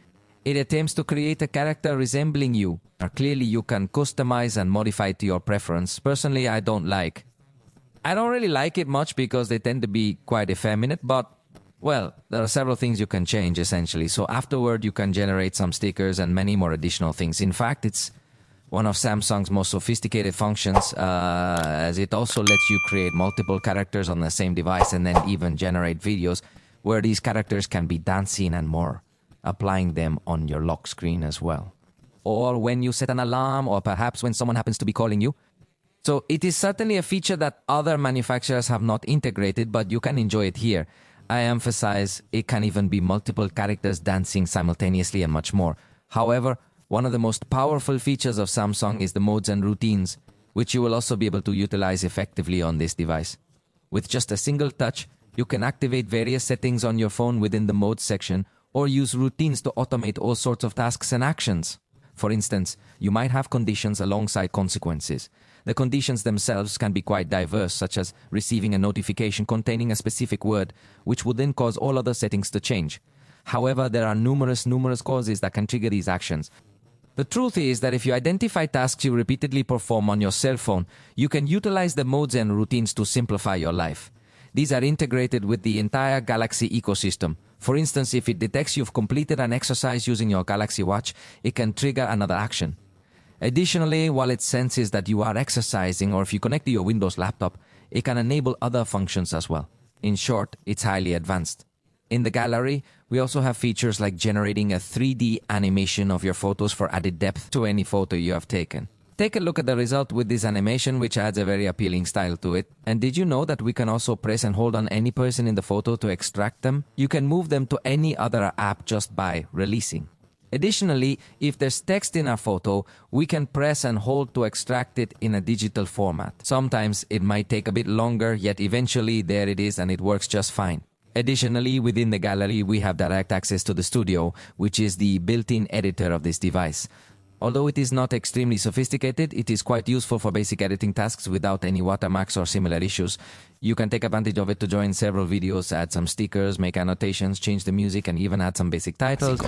It attempts to create a character resembling you. Clearly, you can customize and modify it to your preference. Personally, I don't really like it much because they tend to be quite effeminate, but well, there are several things you can change essentially. So afterward, you can generate some stickers and many more additional things. In fact, it's one of Samsung's most sophisticated functions, as it also lets you create multiple characters on the same device and then even generate videos where these characters can be dancing and more, applying them on your lock screen as well. Or when you set an alarm, or perhaps when someone happens to be calling you. So it is certainly a feature that other manufacturers have not integrated, but you can enjoy it here. I emphasize it can even be multiple characters dancing simultaneously and much more. However, one of the most powerful features of Samsung is the modes and routines, which you will also be able to utilize effectively on this device. With just a single touch, you can activate various settings on your phone within the modes section or use routines to automate all sorts of tasks and actions. For instance, you might have conditions alongside consequences. The conditions themselves can be quite diverse, such as receiving a notification containing a specific word, which would then cause all other settings to change. However, there are numerous causes that can trigger these actions. The truth is that if you identify tasks you repeatedly perform on your cell phone, you can utilize the modes and routines to simplify your life. These are integrated with the entire Galaxy ecosystem. For instance, if it detects you've completed an exercise using your Galaxy Watch, it can trigger another action. Additionally, while it senses that you are exercising, or if you connect to your Windows laptop, it can enable other functions as well. In short, it's highly advanced. In the gallery, we also have features like generating a 3D animation of your photos for added depth to any photo you have taken. Take a look at the result with this animation, which adds a very appealing style to it. And did you know that we can also press and hold on any person in the photo to extract them? You can move them to any other app just by releasing. Additionally, if there's text in our photo, we can press and hold to extract it in a digital format. Sometimes it might take a bit longer, yet eventually there it is and it works just fine. Additionally, within the gallery, we have direct access to the studio, which is the built-in editor of this device. Although it is not extremely sophisticated, it is quite useful for basic editing tasks without any watermarks or similar issues. You can take advantage of it to join several videos, add some stickers, make annotations, change the music, and even add some basic titles.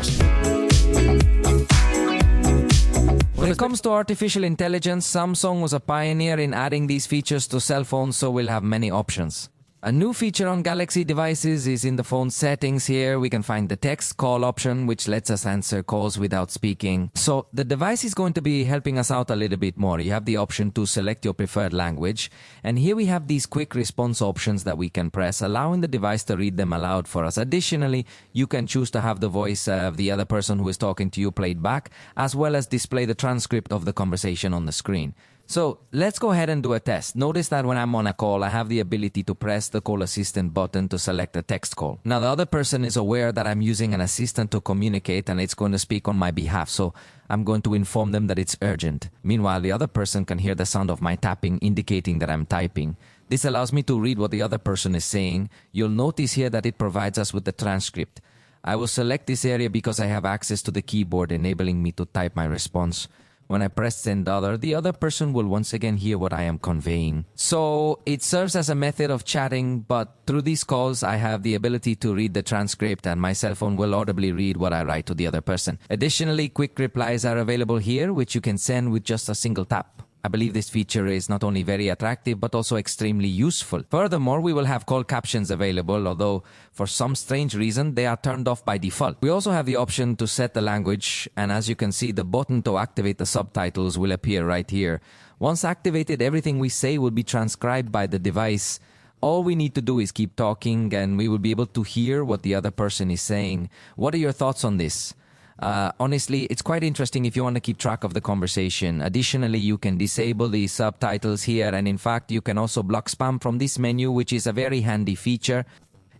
When it comes to artificial intelligence, Samsung was a pioneer in adding these features to cell phones, so we'll have many options. A new feature on Galaxy devices is in the phone settings. Here we can find the text call option, which lets us answer calls without speaking. So the device is going to be helping us out a little bit more. You have the option to select your preferred language. And here we have these quick response options that we can press, allowing the device to read them aloud for us. Additionally, you can choose to have the voice of the other person who is talking to you played back, as well as display the transcript of the conversation on the screen. So let's go ahead and do a test. Notice that when I'm on a call, I have the ability to press the call assistant button to select a text call. Now the other person is aware that I'm using an assistant to communicate and it's going to speak on my behalf. So I'm going to inform them that it's urgent. Meanwhile, the other person can hear the sound of my tapping indicating that I'm typing. This allows me to read what the other person is saying. You'll notice here that it provides us with the transcript. I will select this area because I have access to the keyboard, enabling me to type my response. When I press send other, the other person will once again hear what I am conveying. So it serves as a method of chatting, but through these calls, I have the ability to read the transcript and my cell phone will audibly read what I write to the other person. Additionally, quick replies are available here, which you can send with just a single tap. I believe this feature is not only very attractive, but also extremely useful. Furthermore, we will have call captions available, although for some strange reason, they are turned off by default. We also have the option to set the language, and as you can see, the button to activate the subtitles will appear right here. Once activated, everything we say will be transcribed by the device. All we need to do is keep talking, and we will be able to hear what the other person is saying. What are your thoughts on this? Honestly, it's quite interesting if you want to keep track of the conversation. Additionally, you can disable the subtitles here, and in fact, you can also block spam from this menu, which is a very handy feature.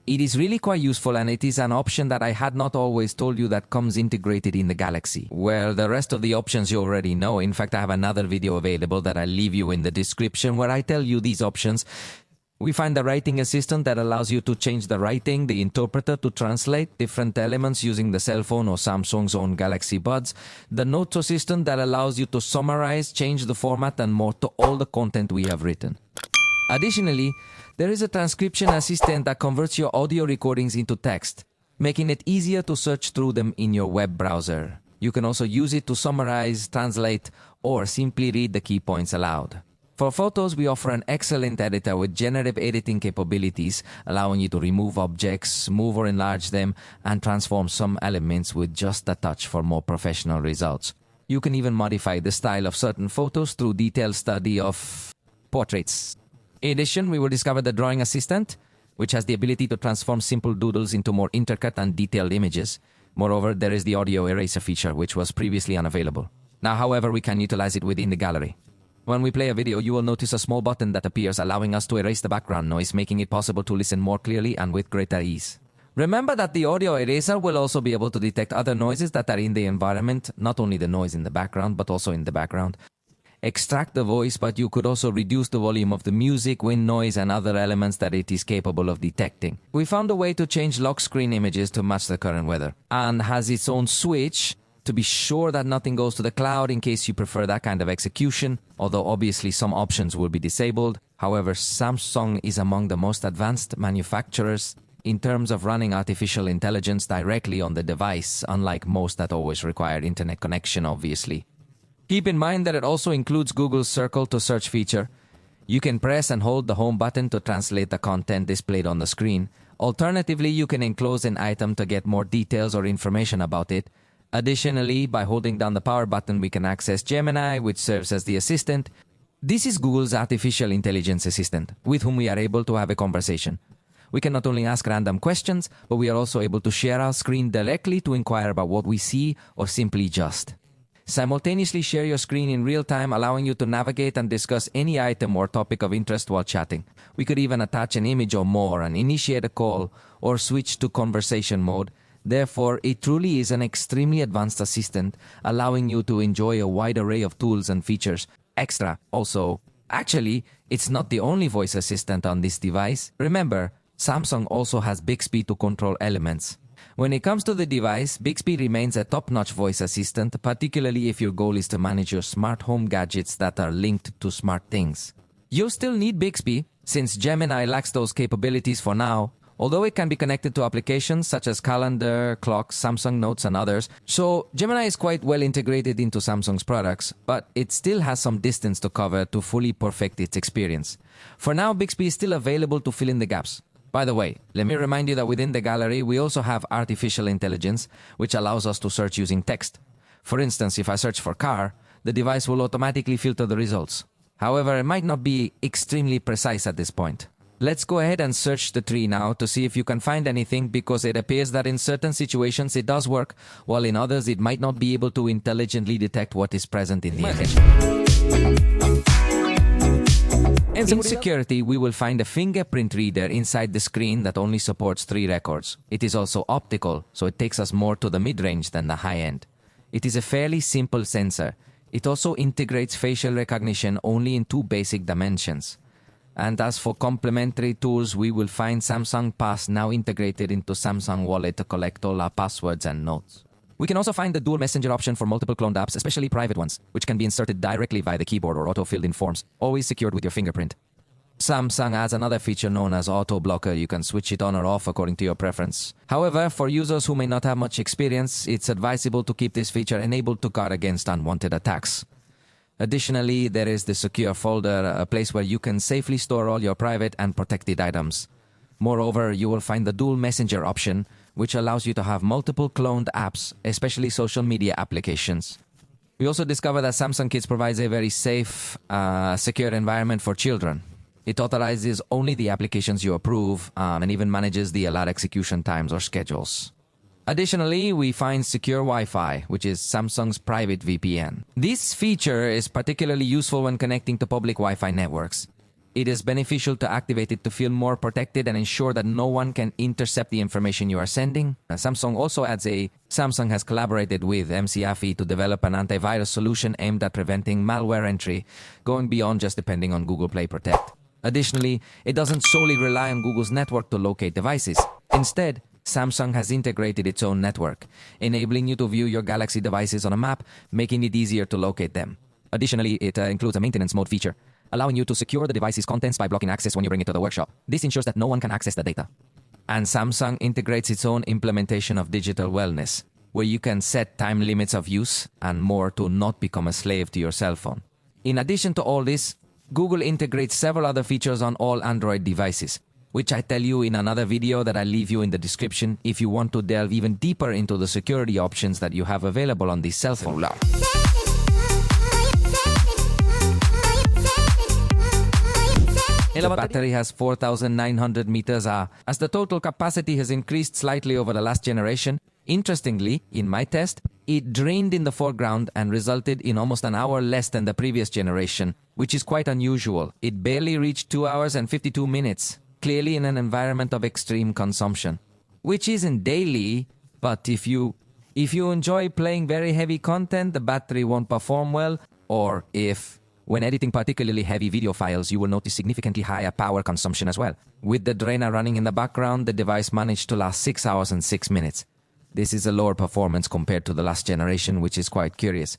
It is really quite useful, and it is an option that I had not always told you that comes integrated in the Galaxy. Well, the rest of the options you already know. In fact, I have another video available that I'll leave you in the description where I tell you these options. We find the writing assistant that allows you to change the writing, the interpreter to translate different elements using the cell phone or Samsung's own Galaxy Buds, the notes assistant that allows you to summarize, change the format and more to all the content we have written. Additionally, there is a transcription assistant that converts your audio recordings into text, making it easier to search through them in your web browser. You can also use it to summarize, translate, or simply read the key points aloud. For photos, we offer an excellent editor with generative editing capabilities, allowing you to remove objects, move or enlarge them, and transform some elements with just a touch for more professional results. You can even modify the style of certain photos through detailed study of portraits. In addition, we will discover the drawing assistant, which has the ability to transform simple doodles into more intricate and detailed images. Moreover, there is the audio eraser feature, which was previously unavailable. Now, however, we can utilize it within the gallery. When we play a video, you will notice a small button that appears, allowing us to erase the background noise, making it possible to listen more clearly and with greater ease. Remember that the audio eraser will also be able to detect other noises that are in the environment, not only the noise in the background, but also in the background. Extract the voice, but you could also reduce the volume of the music, wind noise, and other elements that it is capable of detecting. We found a way to change lock screen images to match the current weather, and has its own switch to be sure that nothing goes to the cloud in case you prefer that kind of execution, although obviously some options will be disabled. However, Samsung is among the most advanced manufacturers in terms of running artificial intelligence directly on the device, unlike most that always require internet connection, obviously. Keep in mind that it also includes Google's Circle to Search feature. You can press and hold the home button to translate the content displayed on the screen. Alternatively, you can enclose an item to get more details or information about it. Additionally, by holding down the power button, we can access Gemini, which serves as the assistant. This is Google's artificial intelligence assistant, with whom we are able to have a conversation. We can not only ask random questions, but we are also able to share our screen directly to inquire about what we see or simply just. Simultaneously share your screen in real time, allowing you to navigate and discuss any item or topic of interest while chatting. We could even attach an image or more and initiate a call or switch to conversation mode. Therefore, it truly is an extremely advanced assistant, allowing you to enjoy a wide array of tools and features. Actually, it's not the only voice assistant on this device. Remember, Samsung also has Bixby to control elements. When it comes to the device, Bixby remains a top-notch voice assistant, particularly if your goal is to manage your smart home gadgets that are linked to smart things. You'll still need Bixby, since Gemini lacks those capabilities for now, although it can be connected to applications such as calendar, clocks, Samsung Notes, and others. So Gemini is quite well integrated into Samsung's products, but it still has some distance to cover to fully perfect its experience. For now, Bixby is still available to fill in the gaps. By the way, let me remind you that within the gallery, we also have artificial intelligence, which allows us to search using text. For instance, if I search for car, the device will automatically filter the results. However, it might not be extremely precise at this point. Let's go ahead and search the tree now to see if you can find anything, because it appears that in certain situations it does work, while in others it might not be able to intelligently detect what is present in the image. In security, we will find a fingerprint reader inside the screen that only supports 3 records. It is also optical, so it takes us more to the mid-range than the high-end. It is a fairly simple sensor. It also integrates facial recognition only in 2 basic dimensions. And as for complementary tools, we will find Samsung Pass now integrated into Samsung Wallet to collect all our passwords and notes. We can also find the dual messenger option for multiple cloned apps, especially private ones, which can be inserted directly via the keyboard or auto-filled in forms, always secured with your fingerprint. Samsung has another feature known as auto blocker. You can switch it on or off according to your preference. However, for users who may not have much experience, it's advisable to keep this feature enabled to guard against unwanted attacks. Additionally, there is the secure folder, a place where you can safely store all your private and protected items. Moreover, you will find the dual messenger option, which allows you to have multiple cloned apps, especially social media applications. We also discovered that Samsung Kids provides a very safe, secure environment for children. It authorizes only the applications you approve and even manages the allowed execution times or schedules. Additionally, we find Secure Wi-Fi, which is Samsung's private VPN. This feature is particularly useful when connecting to public Wi-Fi networks. It is beneficial to activate it to feel more protected and ensure that no one can intercept the information you are sending. Samsung also adds Samsung has collaborated with McAfee to develop an antivirus solution aimed at preventing malware entry, going beyond just depending on Google Play Protect. Additionally, it doesn't solely rely on Google's network to locate devices. Instead, Samsung has integrated its own network, enabling you to view your Galaxy devices on a map, making it easier to locate them. Additionally, it includes a maintenance mode feature, allowing you to secure the device's contents by blocking access when you bring it to the workshop. This ensures that no one can access the data. And Samsung integrates its own implementation of digital wellness, where you can set time limits of use and more to not become a slave to your cell phone. In addition to all this, Google integrates several other features on all Android devices, which I tell you in another video that I leave you in the description if you want to delve even deeper into the security options that you have available on this cell phone. The battery has 4,900 meters as the total capacity has increased slightly over the last generation. Interestingly, in my test, it drained in the foreground and resulted in almost an hour less than the previous generation, which is quite unusual. It barely reached 2 hours and 52 minutes, clearly in an environment of extreme consumption. Which isn't daily, but if you enjoy playing very heavy content, the battery won't perform well, or if when editing particularly heavy video files, you will notice significantly higher power consumption as well. With the drainer running in the background, the device managed to last 6 hours and 6 minutes. This is a lower performance compared to the last generation, which is quite curious.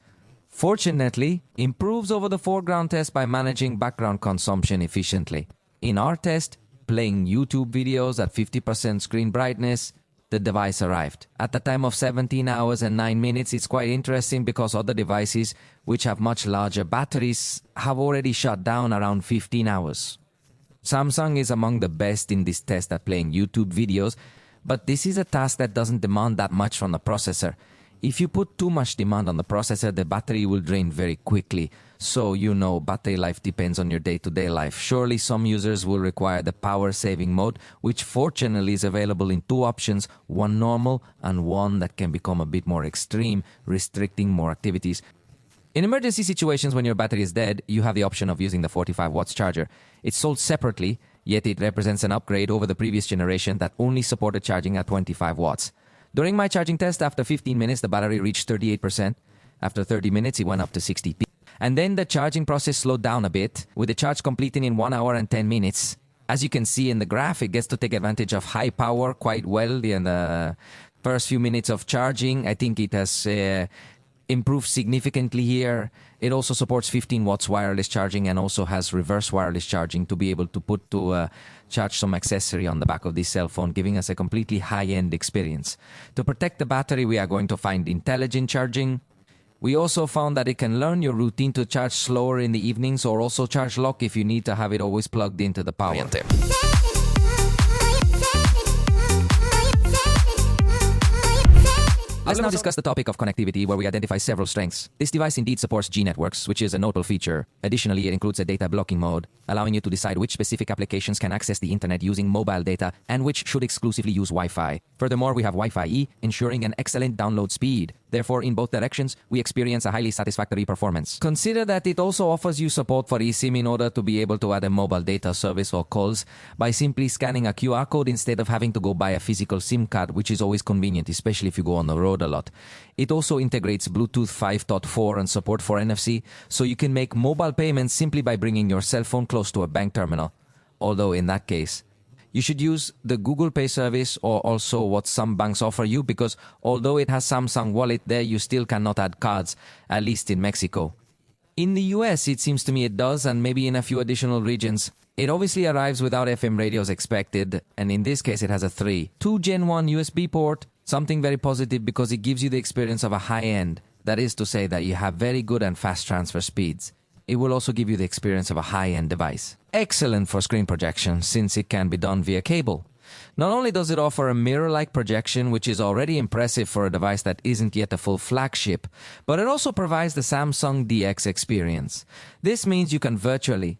Fortunately, improves over the foreground test by managing background consumption efficiently. In our test, playing YouTube videos at 50% screen brightness, the device arrived. At the time of 17 hours and 9 minutes, it's quite interesting because other devices, which have much larger batteries, have already shut down around 15 hours. Samsung is among the best in this test at playing YouTube videos, but this is a task that doesn't demand that much from the processor. If you put too much demand on the processor, the battery will drain very quickly. So, battery life depends on your day-to-day life. Surely some users will require the power-saving mode, which fortunately is available in two options, one normal and one that can become a bit more extreme, restricting more activities. In emergency situations when your battery is dead, you have the option of using the 45 watts charger. It's sold separately, yet it represents an upgrade over the previous generation that only supported charging at 25 watts. During my charging test, after 15 minutes, the battery reached 38%. After 30 minutes, it went up to 60%. And then the charging process slowed down a bit, with the charge completing in 1 hour and 10 minutes. As you can see in the graph, it gets to take advantage of high power quite well in the first few minutes of charging. I think it has improved significantly here. It also supports 15 watts wireless charging and also has reverse wireless charging to be able to put to charge some accessory on the back of this cell phone, giving us a completely high-end experience. To protect the battery, we are going to find intelligent charging. We also found that it can learn your routine to charge slower in the evenings or also charge lock if you need to have it always plugged into the power. Let's now discuss the topic of connectivity, where we identify several strengths. This device indeed supports G networks, which is a notable feature. Additionally, it includes a data blocking mode, allowing you to decide which specific applications can access the internet using mobile data and which should exclusively use Wi-Fi. Furthermore, we have Wi-Fi E, ensuring an excellent download speed. Therefore, in both directions, we experience a highly satisfactory performance. Consider that it also offers you support for eSIM in order to be able to add a mobile data service or calls by simply scanning a QR code instead of having to go buy a physical SIM card, which is always convenient, especially if you go on the road a lot. It also integrates Bluetooth 5.4 and support for NFC, so you can make mobile payments simply by bringing your cell phone close to a bank terminal. Although in that case, You should use the Google Pay service or also what some banks offer you, because although it has Samsung Wallet there, you still cannot add cards, at least in Mexico. In the US, it seems to me it does, and maybe in a few additional regions. It obviously arrives without FM radios expected, and in this case it has a 2 Gen 1 USB port, something very positive because it gives you the experience of a high-end. That is to say that you have very good and fast transfer speeds. It will also give you the experience of a high-end device. Excellent for screen projection since it can be done via cable. Not only does it offer a mirror-like projection, which is already impressive for a device that isn't yet a full flagship, but it also provides the Samsung DX experience. This means you can virtually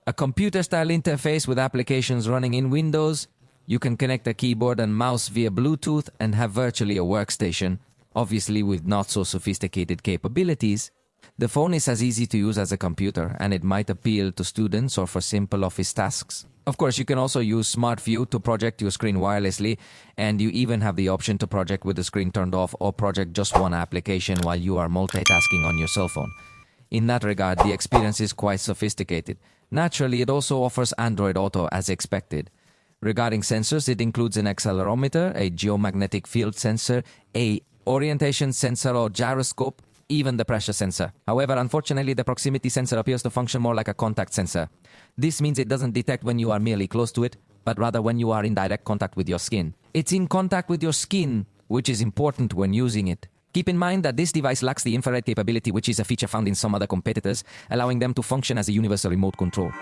a computer-style interface with applications running in Windows. You can connect a keyboard and mouse via Bluetooth and have virtually a workstation, obviously with not so sophisticated capabilities. The phone is as easy to use as a computer, and it might appeal to students or for simple office tasks. Of course, you can also use Smart View to project your screen wirelessly, and you even have the option to project with the screen turned off or project just one application while you are multitasking on your cell phone. In that regard, the experience is quite sophisticated. Naturally, it also offers Android Auto as expected. Regarding sensors, it includes an accelerometer, a geomagnetic field sensor, a orientation sensor or gyroscope, even the pressure sensor. However, unfortunately, the proximity sensor appears to function more like a contact sensor. This means it doesn't detect when you are merely close to it, but rather when you are in direct contact with your skin. It's in contact with your skin, which is important when using it. Keep in mind that this device lacks the infrared capability, which is a feature found in some other competitors, allowing them to function as a universal remote control.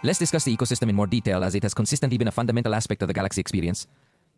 Let's discuss the ecosystem in more detail, as it has consistently been a fundamental aspect of the Galaxy experience.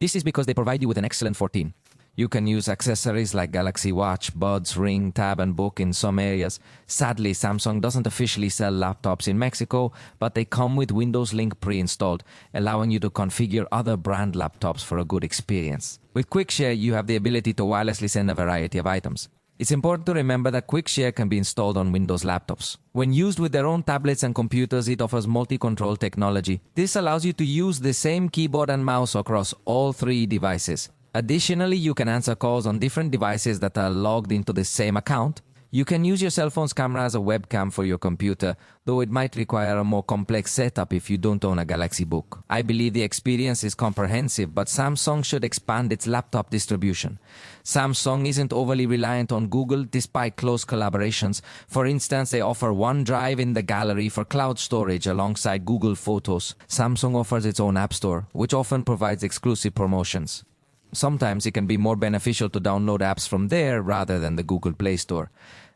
This is because they provide you with an excellent 14. You can use accessories like Galaxy Watch, Buds, Ring, Tab, and Book in some areas. Sadly, Samsung doesn't officially sell laptops in Mexico, but they come with Windows Link pre-installed, allowing you to configure other brand laptops for a good experience. With QuickShare, you have the ability to wirelessly send a variety of items. It's important to remember that QuickShare can be installed on Windows laptops. When used with their own tablets and computers, it offers multi-control technology. This allows you to use the same keyboard and mouse across all three devices. Additionally, you can answer calls on different devices that are logged into the same account. You can use your cell phone's camera as a webcam for your computer, though it might require a more complex setup if you don't own a Galaxy Book. I believe the experience is comprehensive, but Samsung should expand its laptop distribution. Samsung isn't overly reliant on Google despite close collaborations. For instance, they offer OneDrive in the gallery for cloud storage alongside Google Photos. Samsung offers its own App Store, which often provides exclusive promotions. Sometimes it can be more beneficial to download apps from there rather than the Google Play Store.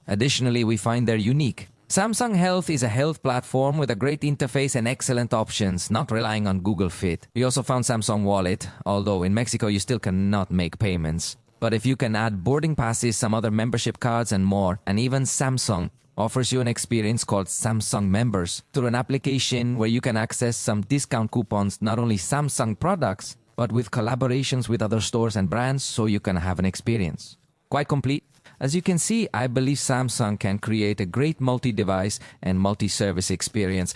Additionally, we find they're unique. Samsung Health is a health platform with a great interface and excellent options, not relying on Google Fit. We also found Samsung Wallet, although in Mexico you still cannot make payments. But if you can add boarding passes, some other membership cards and more, and even Samsung offers you an experience called Samsung Members through an application where you can access some discount coupons, not only Samsung products, but with collaborations with other stores and brands, so you can have an experience. Quite complete. As you can see, I believe Samsung can create a great multi-device and multi-service experience.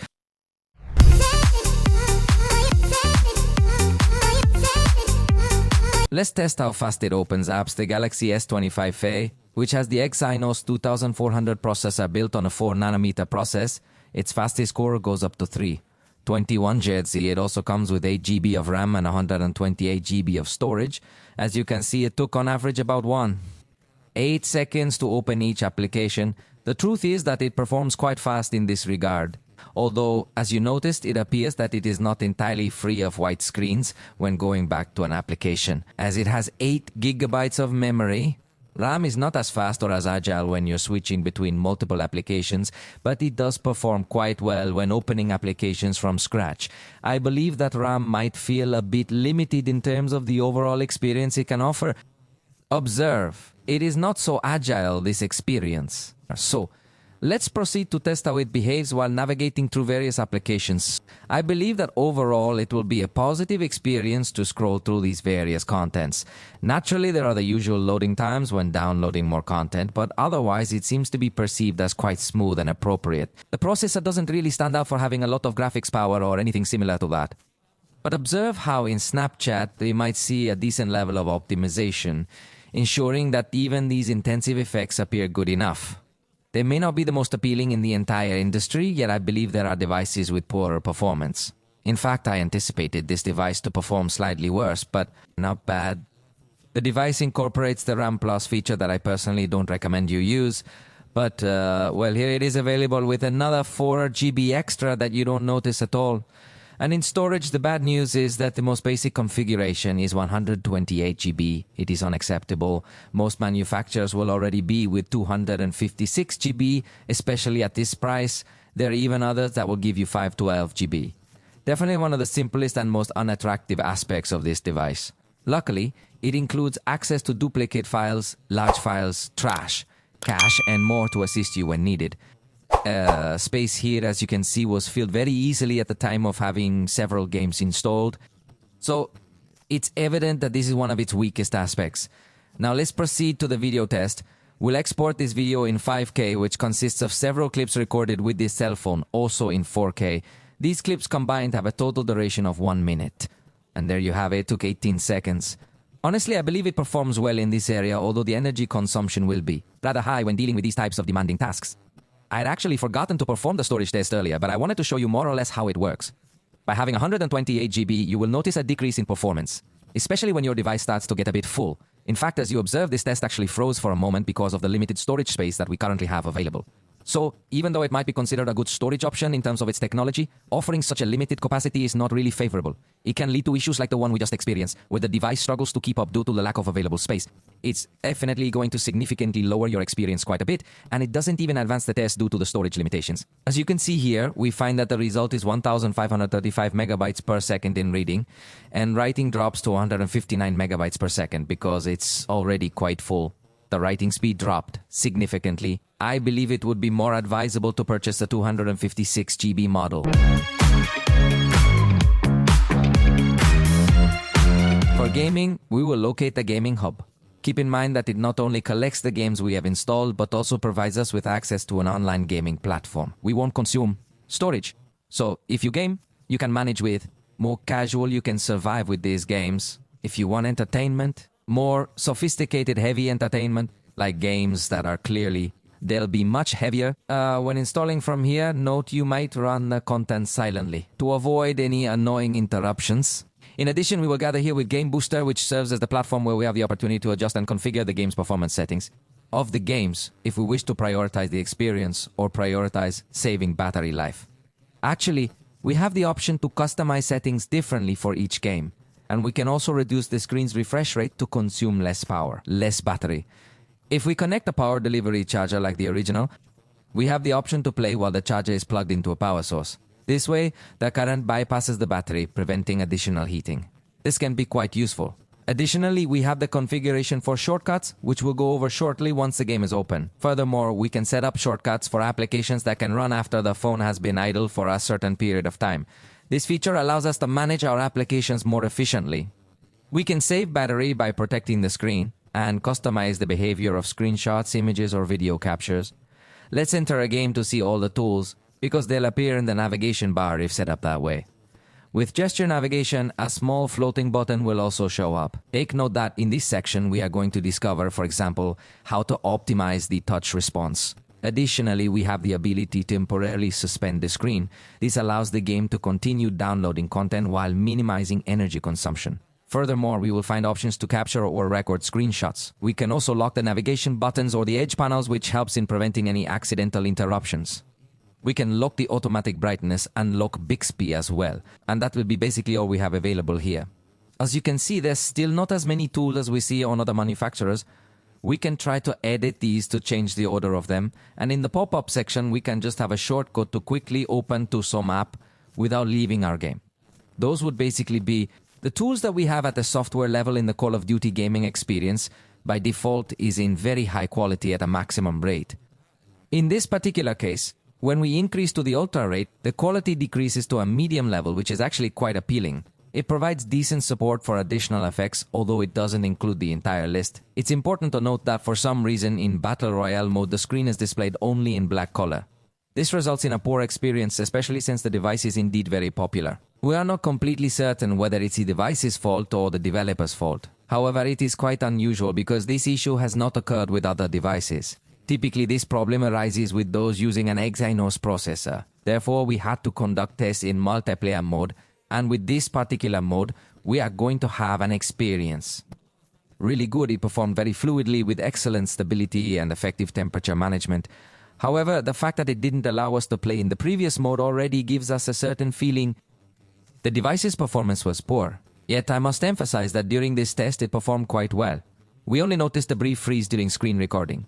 Let's test how fast it opens apps. The Galaxy S25 FE, which has the Exynos 2400 processor built on a 4nm process, its fastest core goes up to 321 Hz. It also comes with 8 GB of RAM and 128 GB of storage. As you can see, it took on average about 8 seconds to open each application. The truth is that it performs quite fast in this regard. Although, as you noticed, it appears that it is not entirely free of white screens when going back to an application, as it has 8 GB of memory. RAM is not as fast or as agile when you're switching between multiple applications, but it does perform quite well when opening applications from scratch. I believe that RAM might feel a bit limited in terms of the overall experience it can offer. Observe, it is not so agile, this experience. So, let's proceed to test how it behaves while navigating through various applications. I believe that overall it will be a positive experience to scroll through these various contents. Naturally, there are the usual loading times when downloading more content, but otherwise it seems to be perceived as quite smooth and appropriate. The processor doesn't really stand out for having a lot of graphics power or anything similar to that. But observe how in Snapchat we might see a decent level of optimization, ensuring that even these intensive effects appear good enough. They may not be the most appealing in the entire industry, yet I believe there are devices with poorer performance. In fact, I anticipated this device to perform slightly worse, but not bad. The device incorporates the RAM Plus feature that I personally don't recommend you use, but well, here it is available with another 4 GB extra that you don't notice at all. And in storage, the bad news is that the most basic configuration is 128 GB. It is unacceptable. Most manufacturers will already be with 256 GB, especially at this price. There are even others that will give you 512 GB. Definitely one of the simplest and most unattractive aspects of this device. Luckily, it includes access to duplicate files, large files, trash, cache, and more to assist you when needed. Space here, as you can see, was filled very easily at the time of having several games installed. So it's evident that this is one of its weakest aspects. Now let's proceed to the video test. We'll export this video in 5K, which consists of several clips recorded with this cell phone, also in 4K. These clips combined have a total duration of 1 minute. And there you have it, took 18 seconds. Honestly, I believe it performs well in this area, although the energy consumption will be rather high when dealing with these types of demanding tasks. I had actually forgotten to perform the storage test earlier, but I wanted to show you more or less how it works. By having 128 GB, you will notice a decrease in performance, especially when your device starts to get a bit full. In fact, as you observe, this test actually froze for a moment because of the limited storage space that we currently have available. So, even though it might be considered a good storage option in terms of its technology, offering such a limited capacity is not really favorable. It can lead to issues like the one we just experienced, where the device struggles to keep up due to the lack of available space. It's definitely going to significantly lower your experience quite a bit, and it doesn't even advance the test due to the storage limitations. As you can see here, we find that the result is 1,535 megabytes per second in reading, and writing drops to 159 megabytes per second because it's already quite full. The writing speed dropped significantly. I believe it would be more advisable to purchase the 256 GB model. For gaming, we will locate the gaming hub. Keep in mind that it not only collects the games we have installed, but also provides us with access to an online gaming platform. We won't consume storage. So if you game, you can manage with. More casual, you can survive with these games. If you want entertainment, more sophisticated, heavy entertainment, like games that are clearly, they'll be much heavier. When installing from here, note you might run the content silently to avoid any annoying interruptions. In addition, we will gather here with Game Booster, which serves as the platform where we have the opportunity to adjust and configure the game's performance settings of the games if we wish to prioritize the experience or prioritize saving battery life. Actually, we have the option to customize settings differently for each game. And we can also reduce the screen's refresh rate to consume less power, less battery. If we connect a power delivery charger like the original, we have the option to play while the charger is plugged into a power source. This way, the current bypasses the battery, preventing additional heating. This can be quite useful. Additionally, we have the configuration for shortcuts, which we'll go over shortly once the game is open. Furthermore, we can set up shortcuts for applications that can run after the phone has been idle for a certain period of time. This feature allows us to manage our applications more efficiently. We can save battery by protecting the screen and customize the behavior of screenshots, images, or video captures. Let's enter a game to see all the tools, because they'll appear in the navigation bar if set up that way. With gesture navigation, a small floating button will also show up. Take note that in this section we are going to discover, for example, how to optimize the touch response. Additionally, we have the ability to temporarily suspend the screen. This allows the game to continue downloading content while minimizing energy consumption. Furthermore, we will find options to capture or record screenshots. We can also lock the navigation buttons or the edge panels, which helps in preventing any accidental interruptions. We can lock the automatic brightness and lock Bixby as well, and that will be basically all we have available here. As you can see, there's still not as many tools as we see on other manufacturers. We can try to edit these to change the order of them, and in the pop-up section we can just have a shortcut to quickly open to some app without leaving our game. Those would basically be the tools that we have at the software level in the Call of Duty gaming experience. By default is in very high quality at a maximum rate. In this particular case, when we increase to the ultra rate, the quality decreases to a medium level, which is actually quite appealing. It provides decent support for additional effects, although it doesn't include the entire list. It's important to note that for some reason in Battle Royale mode, the screen is displayed only in black color. This results in a poor experience, especially since the device is indeed very popular. We are not completely certain whether it's the device's fault or the developer's fault. However, it is quite unusual because this issue has not occurred with other devices. Typically, this problem arises with those using an Exynos processor. Therefore, we had to conduct tests in multiplayer mode, and we found that the screen is displayed only in black color. This results in a poor experience, especially since the device is indeed very popular. We are not completely certain whether it's the device's fault or the developer's fault. However, it is quite unusual because this issue has not occurred with other devices. Typically, this problem arises with those using an Exynos processor. Therefore, we had to conduct tests in multiplayer mode, And with this particular mode, we are going to have an experience. Really good, it performed very fluidly with excellent stability and effective temperature management. However, the fact that it didn't allow us to play in the previous mode already gives us a certain feeling the device's performance was poor. Yet I must emphasize that during this test it performed quite well. We only noticed a brief freeze during screen recording.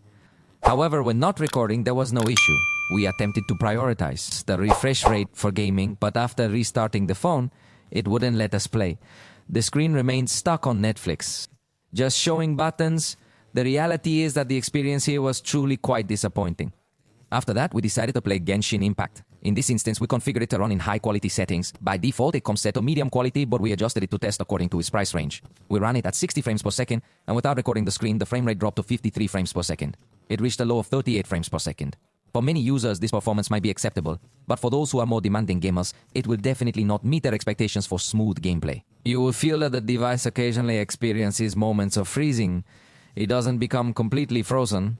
However, when not recording, there was no issue. We attempted to prioritize the refresh rate for gaming, but after restarting the phone, it wouldn't let us play. The screen remained stuck on Netflix, just showing buttons. The reality is that the experience here was truly quite disappointing. After that, we decided to play Genshin Impact. In this instance, we configured it to run in high-quality settings. By default, it comes set to medium quality, but we adjusted it to test according to its price range. We ran it at 60 frames per second, and without recording the screen, the frame rate dropped to 53 frames per second. It reached a low of 38 frames per second. For many users, this performance might be acceptable, but for those who are more demanding gamers, it will definitely not meet their expectations for smooth gameplay. You will feel that the device occasionally experiences moments of freezing. It doesn't become completely frozen,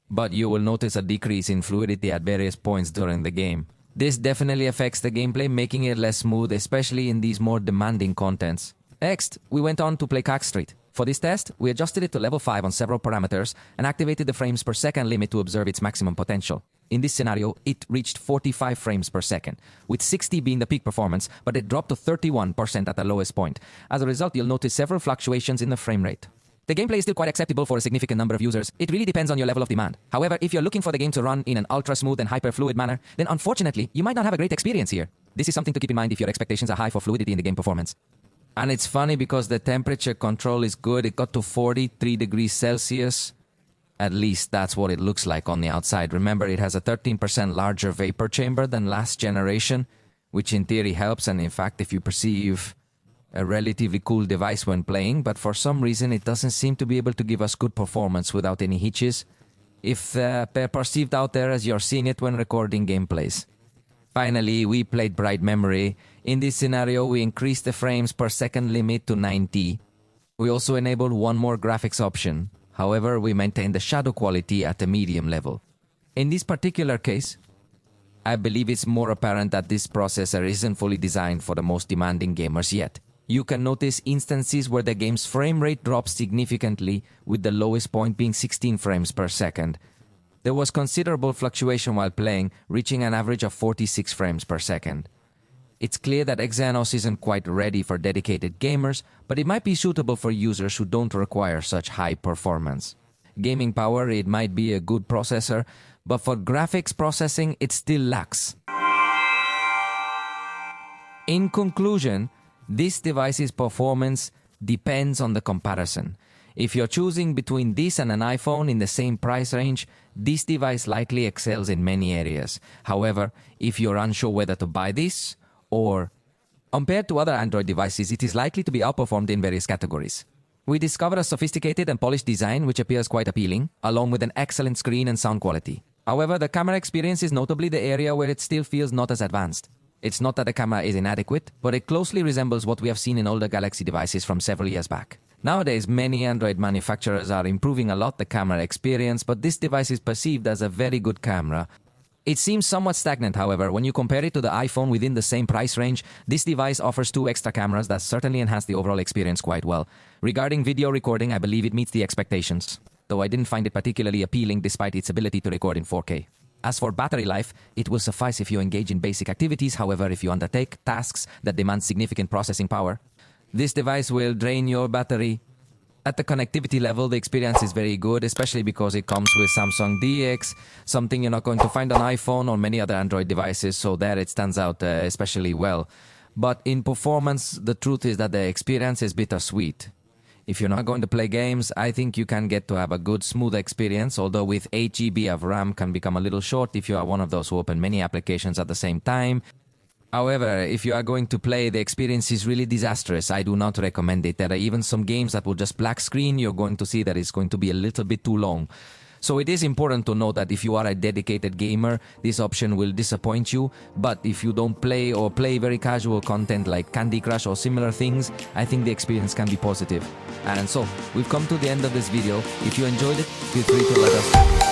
but you will notice a decrease in fluidity at various points during the game. This definitely affects the gameplay, making it less smooth, especially in these more demanding contents. Next, we went on to play Cack Street. For this test, we adjusted it to level 5 on several parameters and activated the frames per second limit to observe its maximum potential. In this scenario, it reached 45 frames per second, with 60 being the peak performance, but it dropped to 31% at the lowest point. As a result, you'll notice several fluctuations in the frame rate. The gameplay is still quite acceptable for a significant number of users. It really depends on your level of demand. However, if you're looking for the game to run in an ultra-smooth and hyper-fluid manner, then unfortunately, you might not have a great experience here. This is something to keep in mind if your expectations are high for fluidity in the game performance. And it's funny because the temperature control is good. It got to 43 degrees Celsius. At least that's what it looks like on the outside. Remember, it has a 13% larger vapor chamber than last generation, which in theory helps. And in fact, if you perceive a relatively cool device when playing, but for some reason it doesn't seem to be able to give us good performance without any hitches, if perceived out there as you're seeing it when recording gameplays. Finally, we played Bright Memory. In this scenario, we increased the frames per second limit to 90. We also enabled one more graphics option. However, we maintained the shadow quality at a medium level. In this particular case, I believe it's more apparent that this processor isn't fully designed for the most demanding gamers yet. You can notice instances where the game's frame rate drops significantly, with the lowest point being 16 frames per second. There was considerable fluctuation while playing, reaching an average of 46 frames per second. It's clear that Exynos isn't quite ready for dedicated gamers, but it might be suitable for users who don't require such high performance. Gaming power, it might be a good processor, but for graphics processing, it still lacks. In conclusion, this device's performance depends on the comparison. If you're choosing between this and an iPhone in the same price range, this device likely excels in many areas. However, if you're unsure whether to buy this or compared to other Android devices, it is likely to be outperformed in various categories. We discovered a sophisticated and polished design which appears quite appealing, along with an excellent screen and sound quality. However, the camera experience is notably the area where it still feels not as advanced. It's not that the camera is inadequate, but it closely resembles what we have seen in older Galaxy devices from several years back. Nowadays, many Android manufacturers are improving a lot the camera experience, but this device is perceived as a very good camera. It seems somewhat stagnant, however, when you compare it to the iPhone within the same price range. This device offers 2 extra cameras that certainly enhance the overall experience quite well. Regarding video recording, I believe it meets the expectations, though I didn't find it particularly appealing despite its ability to record in 4K. As for battery life, it will suffice if you engage in basic activities. However, if you undertake tasks that demand significant processing power, this device will drain your battery. At the connectivity level, the experience is very good, especially because it comes with Samsung DX, something you're not going to find on iPhone or many other Android devices, so there it stands out especially well. But in performance, the truth is that the experience is bittersweet. If you're not going to play games, I think you can get to have a good, smooth experience, although with 8 GB of RAM can become a little short if you are one of those who open many applications at the same time. However, if you are going to play, the experience is really disastrous. I do not recommend it. There are even some games that will just black screen. You're going to see that it's going to be a little bit too long. So it is important to know that if you are a dedicated gamer, this option will disappoint you. But if you don't play or play very casual content like Candy Crush or similar things, I think the experience can be positive. And so, we've come to the end of this video. If you enjoyed it, feel free to let us know.